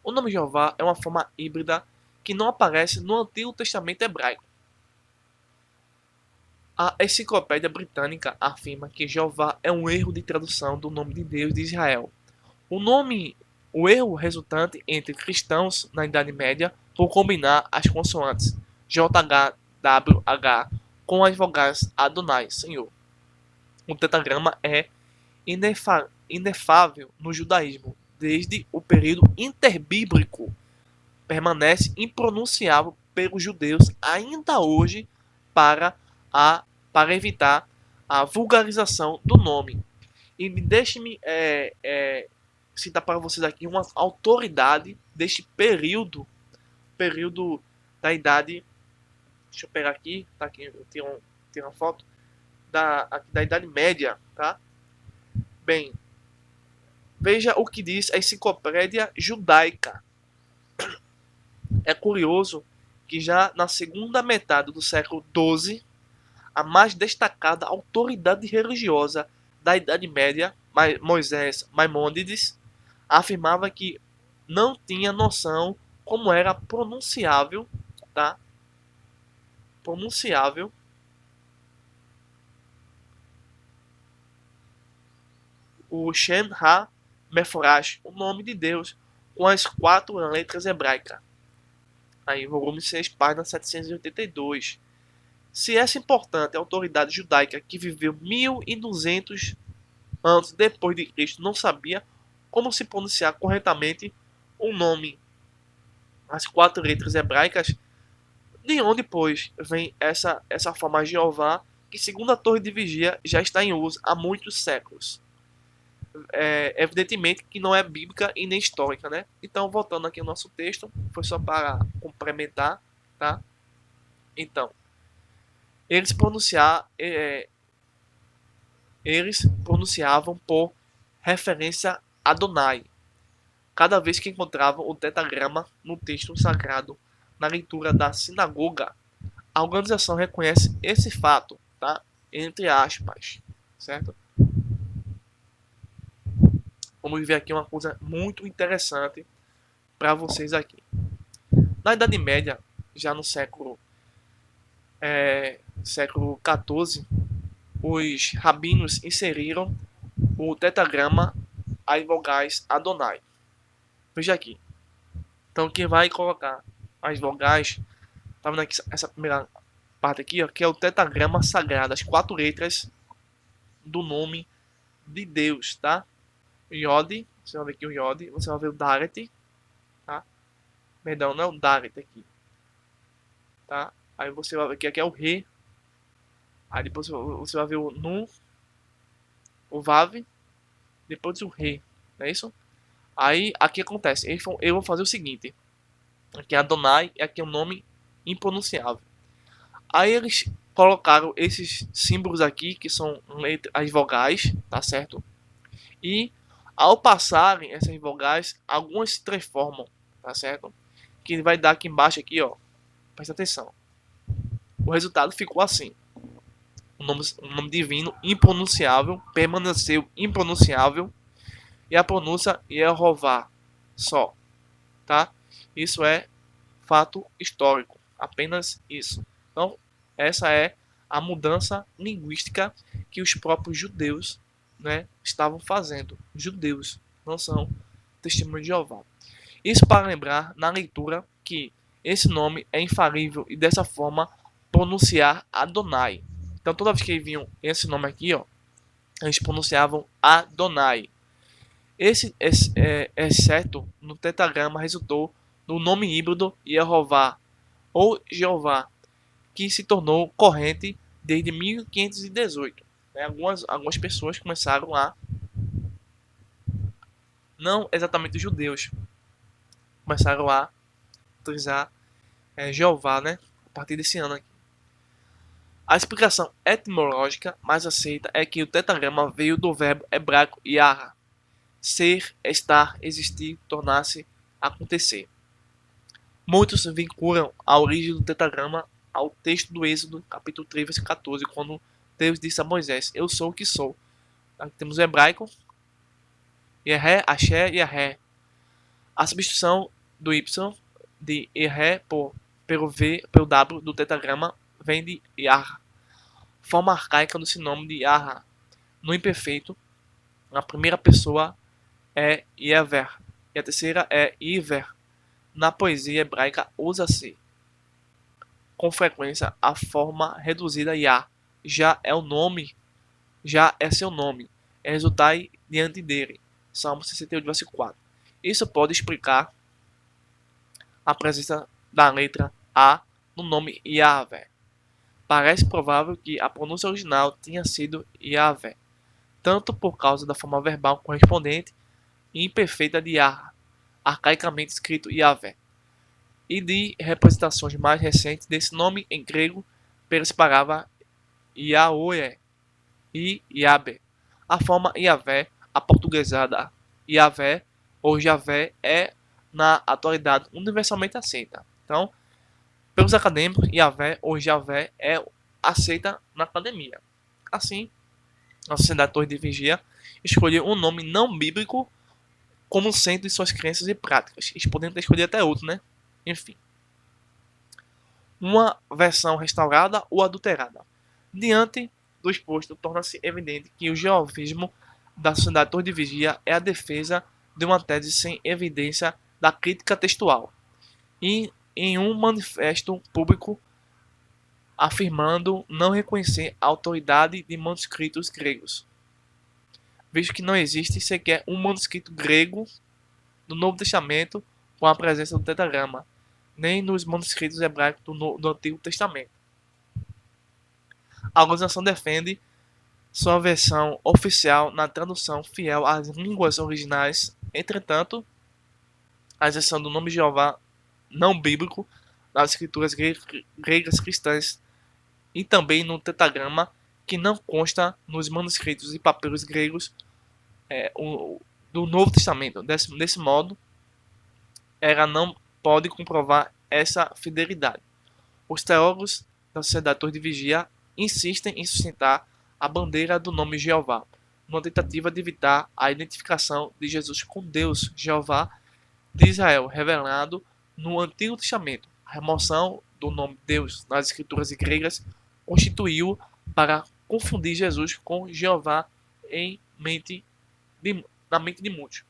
O nome Jeová é uma forma híbrida que não aparece no Antigo Testamento hebraico. A Enciclopédia Britânica afirma que Jeová é um erro de tradução do nome de Deus de Israel. O erro resultante entre cristãos na Idade Média por combinar as consoantes JHWH com as vogais Adonai, Senhor. O tetragrama é inefável no judaísmo desde o período interbíblico. Permanece impronunciável pelos judeus ainda hoje para, para evitar a vulgarização do nome. E deixe-me citar para vocês aqui uma autoridade deste período da idade. Deixa eu pegar aqui, tá aqui, eu tenho uma foto da Idade Média, tá? Bem, veja o que diz a Enciclopédia Judaica. É curioso que já na segunda metade do século XII, a mais destacada autoridade religiosa da Idade Média, Moisés Maimônides, afirmava que não tinha noção como era pronunciável, tá? Pronunciável o Shem Ha-Meforash, o nome de Deus, com as 4 letras hebraicas. Aí, volume 6, página 782. Se essa importante autoridade judaica que viveu 1200 anos depois de Cristo não sabia como se pronunciar corretamente o nome, as 4 letras hebraicas, de onde, pois, vem essa forma de Jeová, que segundo a Torre de Vigia já está em uso há muitos séculos? Evidentemente que não é bíblica e nem histórica, né? Então, voltando aqui ao nosso texto, foi só para complementar, tá? Então, eles pronunciavam por referência a Adonai, cada vez que encontravam o tetragrama no texto sagrado, na leitura da sinagoga. A organização reconhece esse fato, tá? Entre aspas, certo? Vamos ver aqui uma coisa muito interessante para vocês aqui. Na Idade Média, já no século XIV, os rabinos inseriram o tetragrama as vogais Adonai. Veja aqui. Então, quem vai colocar as vogais, tá vendo aqui essa primeira parte aqui, ó, que é o tetragrama sagrado, as 4 letras do nome de Deus, tá? Yod, você vai ver aqui o Yod, você vai ver o Daret, tá? Perdão, não é o Daret aqui, tá? Aí você vai ver que aqui é o Re, aí depois você vai ver o Nun, o Vav, depois o Re, não é isso? Aí aqui acontece, eu vou fazer o seguinte, aqui é Adonai e aqui é um nome impronunciável. Aí eles colocaram esses símbolos aqui, que são as vogais, tá certo? E ao passarem essas vogais, algumas se transformam, tá certo? Que vai dar aqui embaixo aqui, ó. Presta atenção. O resultado ficou assim. O nome divino impronunciável permaneceu impronunciável e a pronúncia Yehová só, tá? Isso é fato histórico, apenas isso. Então, essa é a mudança linguística que os próprios judeus, né, estavam fazendo. Judeus não são testemunhos de Jeová. Isso para lembrar na leitura que esse nome é infalível e dessa forma pronunciar Adonai. Então toda vez que viam esse nome aqui, ó, eles pronunciavam Adonai. Esse exceto no tetragrama resultou no nome híbrido Yehová ou Jeová, que se tornou corrente desde 1518. Algumas pessoas começaram a, não exatamente os judeus, começaram a utilizar Jeová, né? A partir desse ano aqui. A explicação etimológica mais aceita é que o tetragrama veio do verbo hebraico yara, ser, estar, existir, tornar-se, acontecer. Muitos vinculam a origem do tetragrama ao texto do Êxodo, capítulo 3, versículo 14, quando Deus disse a Moisés: Eu sou o que sou. Aqui temos o hebraico, Yahé, Axé e Yahé. A substituição do Y de Yahé pelo V, pelo W do tetragrama vem de Yah, forma arcaica do sinônimo de Yahá. No imperfeito, a primeira pessoa é Yever e a terceira é Iver. Na poesia hebraica usa-se com frequência a forma reduzida Yah. Já é o nome, já é seu nome. Exultai diante dele. Salmo 68, versículo 4. Isso pode explicar a presença da letra A no nome Yahvé. Parece provável que a pronúncia original tenha sido Yahvé, tanto por causa da forma verbal correspondente e imperfeita de Yah, arcaicamente escrito Yahvé, e de representações mais recentes desse nome em grego pelas palavras Yahweh e Yahvé. A forma Yahvé, aportuguesada Yahvé ou Javé, é na atualidade universalmente aceita. Então, pelos acadêmicos, Yahvé ou Javé é aceita na academia. Assim, a Sociedade Torre de Vigia escolheu um nome não bíblico como centro de suas crenças e práticas. Eles poderiam ter escolhido até outro, né? Enfim. Uma versão restaurada ou adulterada. Diante do exposto, torna-se evidente que o jeovismo da Sociedade Torre de Vigia é a defesa de uma tese sem evidência da crítica textual. E em um manifesto público afirmando não reconhecer a autoridade de manuscritos gregos, visto que não existe sequer um manuscrito grego do Novo Testamento com a presença do tetragrama, nem nos manuscritos hebraicos do Antigo Testamento. A organização defende sua versão oficial na tradução fiel às línguas originais. Entretanto, a exceção do nome Jeová não bíblico nas escrituras gregas cristãs e também no tetragrama, que não consta nos manuscritos e papiros gregos do Novo Testamento. Desse modo, ela não pode comprovar essa fidelidade. Os teólogos da Sociedade Torre de Vigia insistem em sustentar a bandeira do nome Jeová, numa tentativa de evitar a identificação de Jesus com Deus, Jeová de Israel, revelado no Antigo Testamento. A remoção do nome Deus nas escrituras gregas constituiu para confundir Jesus com Jeová na mente de muitos.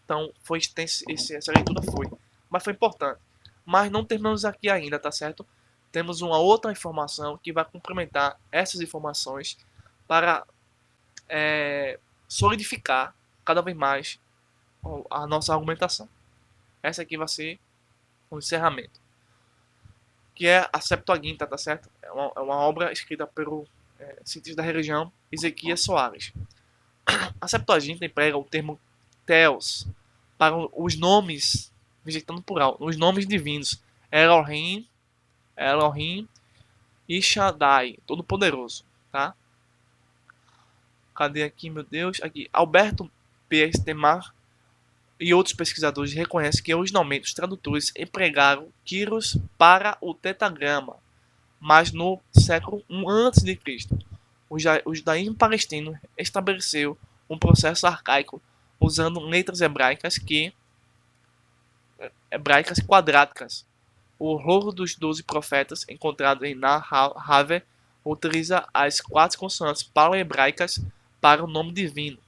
Então, essa leitura foi. Mas foi importante. Mas não terminamos aqui ainda, tá certo? Temos uma outra informação que vai complementar essas informações para solidificar cada vez mais a nossa argumentação. Essa aqui vai ser o encerramento. Que é a Septuaginta, tá certo? É uma obra escrita pelo cientista da religião Ezequias Soares. A Septuaginta emprega o termo Theos para os nomes, vegetando plural, os nomes divinos Elohim e Shaddai, Todo-Poderoso, tá? Cadê aqui, meu Deus? Aqui, Alberto P. Temar e outros pesquisadores reconhecem que originalmente os tradutores empregaram Kyrios para o tetragrama, mas no século I a.C., o judaísmo palestino estabeleceu um processo arcaico usando letras hebraicas quadráticas. O rolo dos 12 profetas, encontrado em Nahave, utiliza as 4 consoantes paleohebraicas para o nome divino.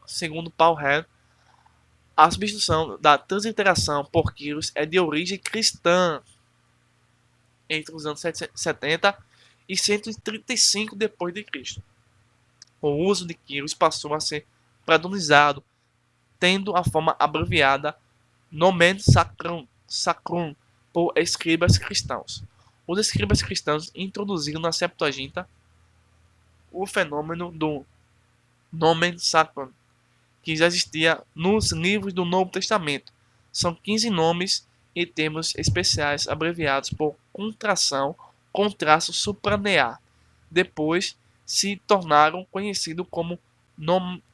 Segundo Paul Hell, A substituição da transliteração por Kyrios é de origem cristã entre os anos 70 e 135 depois de Cristo. O uso de Kyrios passou a ser padronizado, tendo a forma abreviada Nomen Sacrum por escribas cristãos. Os escribas cristãos introduziram na Septuaginta o fenômeno do Nomen Sacrum, que já existia nos livros do Novo Testamento. São 15 nomes e termos especiais abreviados por contração com traço supranear. Depois se tornaram conhecidos como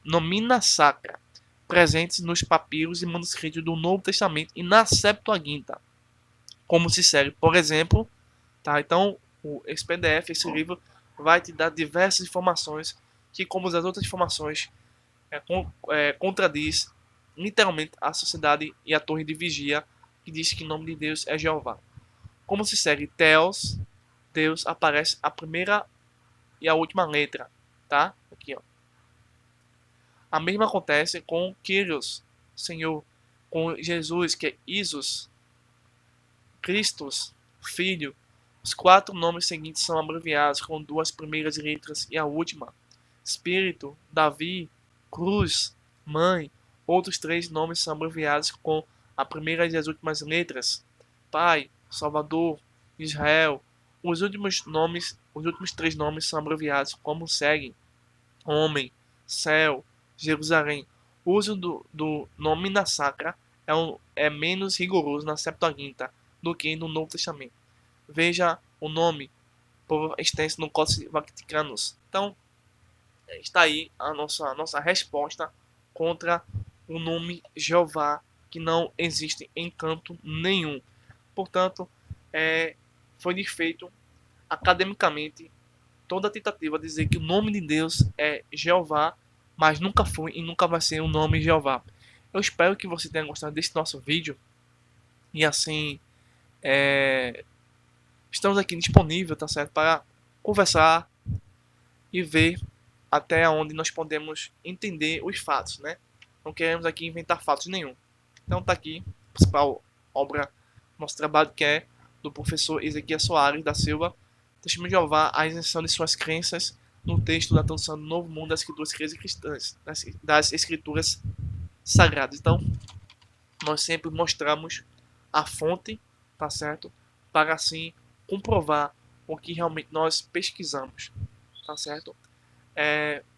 nomina sacra, presentes nos papiros e manuscritos do Novo Testamento e na Septuaginta, como se segue, por exemplo, tá? Então, esse PDF, esse livro, vai te dar diversas informações que, como as outras informações, contradiz literalmente a sociedade e a torre de vigia, que diz que o nome de Deus é Jeová. Como se segue Theos, Deus, aparece a primeira e a última letra, tá? Aqui, ó. A mesma acontece com Kyrios, Senhor, com Jesus, que é Isus, Christos, Filho. Os 4 nomes seguintes são abreviados com 2 primeiras letras e a última. Espírito, Davi, Cruz, Mãe. Outros 3 nomes são abreviados com a primeira e as últimas letras. Pai, Salvador, Israel. Os últimos 3 nomes são abreviados como segue: Homem, Céu, Jerusalém. O uso do nome na sacra é menos rigoroso na Septuaginta do que no Novo Testamento. Veja o nome por extenso no Códice Vaticanus. Então, está aí a nossa resposta contra o nome Jeová, que não existe em canto nenhum. Portanto, foi desfeito academicamente toda a tentativa de dizer que o nome de Deus é Jeová, mas nunca foi e nunca vai ser o nome Jeová. Eu espero que você tenha gostado desse nosso vídeo. E assim, estamos aqui disponível, tá certo? Para conversar e ver até onde nós podemos entender os fatos, né? Não queremos aqui inventar fatos nenhum. Então tá aqui a principal obra, nosso trabalho, que é do professor Ezequiel Soares da Silva, Testemunho de Jeová, a isenção de suas crenças, no texto da tradução do Novo Mundo das Escrituras Cristãs, das Escrituras Sagradas. Então, nós sempre mostramos a fonte, tá certo? Para assim comprovar o que realmente nós pesquisamos, tá certo?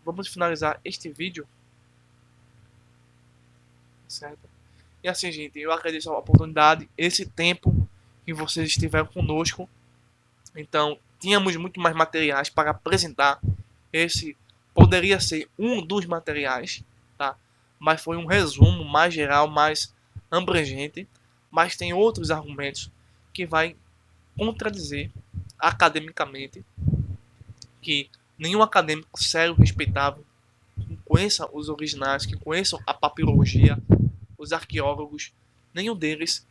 Vamos finalizar este vídeo, certo? E assim, gente, eu agradeço a oportunidade, esse tempo que vocês estiveram conosco. Então, tínhamos muito mais materiais para apresentar. Esse poderia ser um dos materiais, tá? Mas foi um resumo mais geral, mais abrangente. Mas tem outros argumentos que vai contradizer academicamente, que nenhum acadêmico sério, respeitável, que conheça os originais, que conheçam a papirologia, os arqueólogos, nenhum deles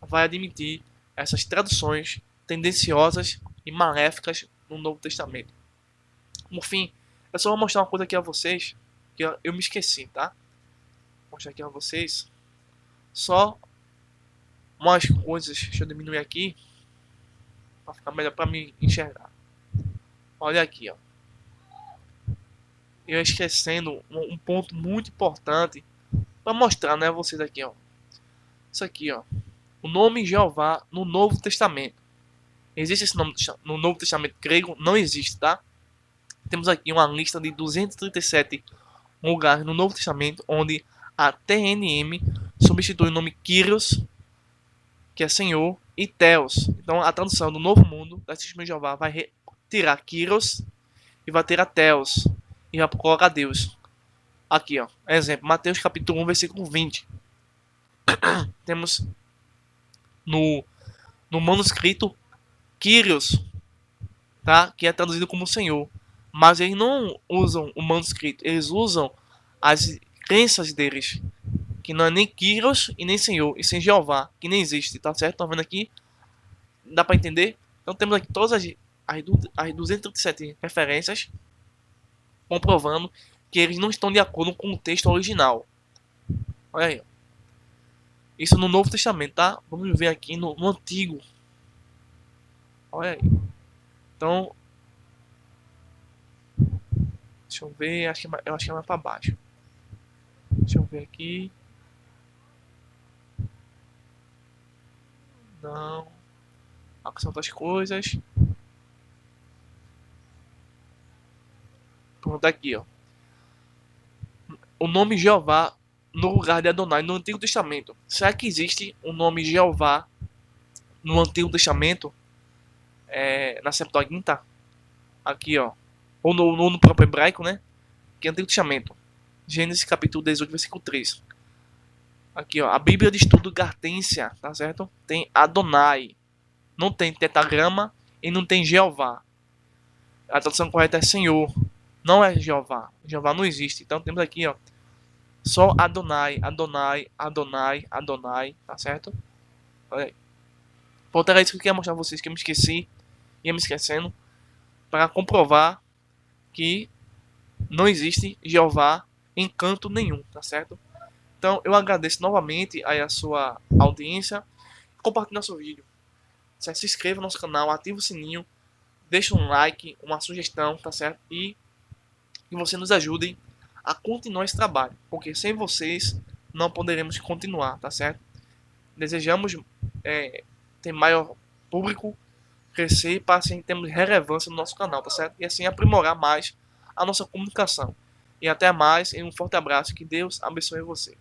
vai admitir essas traduções tendenciosas e maléficas no Novo Testamento. Por fim, eu só vou mostrar uma coisa aqui a vocês, que eu me esqueci, tá? Vou mostrar aqui a vocês só umas coisas. Deixa eu diminuir aqui para ficar melhor para me enxergar. Olha aqui, ó. Eu esquecendo um ponto muito importante para mostrar, né, a vocês aqui, ó. Isso aqui, ó. O nome Jeová no Novo Testamento. Existe esse nome no Novo Testamento grego? Não existe, tá? Temos aqui uma lista de 237 lugares no Novo Testamento onde a TNM substitui o nome Kyrios, que é Senhor, e Theos. Então a tradução do Novo Mundo da Testemunha de Jeová vai tirar Kyrios e vai ter a Theos e vai colocar Deus. Aqui, ó, exemplo, Mateus capítulo 1, versículo 20. Temos no manuscrito Kyrios, tá? Que é traduzido como Senhor. Mas eles não usam o manuscrito, eles usam as crenças deles, que não é nem Kyrios e nem Senhor, e sem Jeová, que nem existe, tá certo? Tá vendo aqui? Dá para entender? Então temos aqui todas as 237 referências comprovando que eles não estão de acordo com o texto original. Olha aí. Isso no Novo Testamento, tá? Vamos ver aqui no Antigo. Olha aí. Então, deixa eu ver. Eu acho que é mais pra baixo. Deixa eu ver aqui. Não. Aqui são outras coisas. Pronto, aqui, ó. O nome Jeová no lugar de Adonai no Antigo Testamento. Será que existe o nome Jeová no Antigo Testamento? Na Septuaginta? Aqui, ó. Ou no próprio hebraico, né? Que é Antigo Testamento. Gênesis capítulo 18, versículo 3. Aqui, ó. A Bíblia de Estudo Gartência, tá certo? Tem Adonai. Não tem tetagrama e não tem Jeová. A tradução correta é Senhor. Não é Jeová. Jeová não existe. Então temos aqui, ó. Só Adonai, Adonai, Adonai, Adonai, tá certo? Olha aí. Pronto, era isso que eu queria mostrar pra vocês, que eu me esqueci, ia me esquecendo, para comprovar que não existe Jeová em canto nenhum, tá certo? Então eu agradeço novamente aí a sua audiência, compartilhe nosso vídeo, certo? Se inscreva no nosso canal, ative o sininho, deixe um like, uma sugestão, tá certo? E que você nos ajude a continuar esse trabalho, porque sem vocês não poderemos continuar, tá certo? Desejamos ter maior público, crescer para assim termos relevância no nosso canal, tá certo? E assim aprimorar mais a nossa comunicação. E até mais, e um forte abraço, que Deus abençoe você.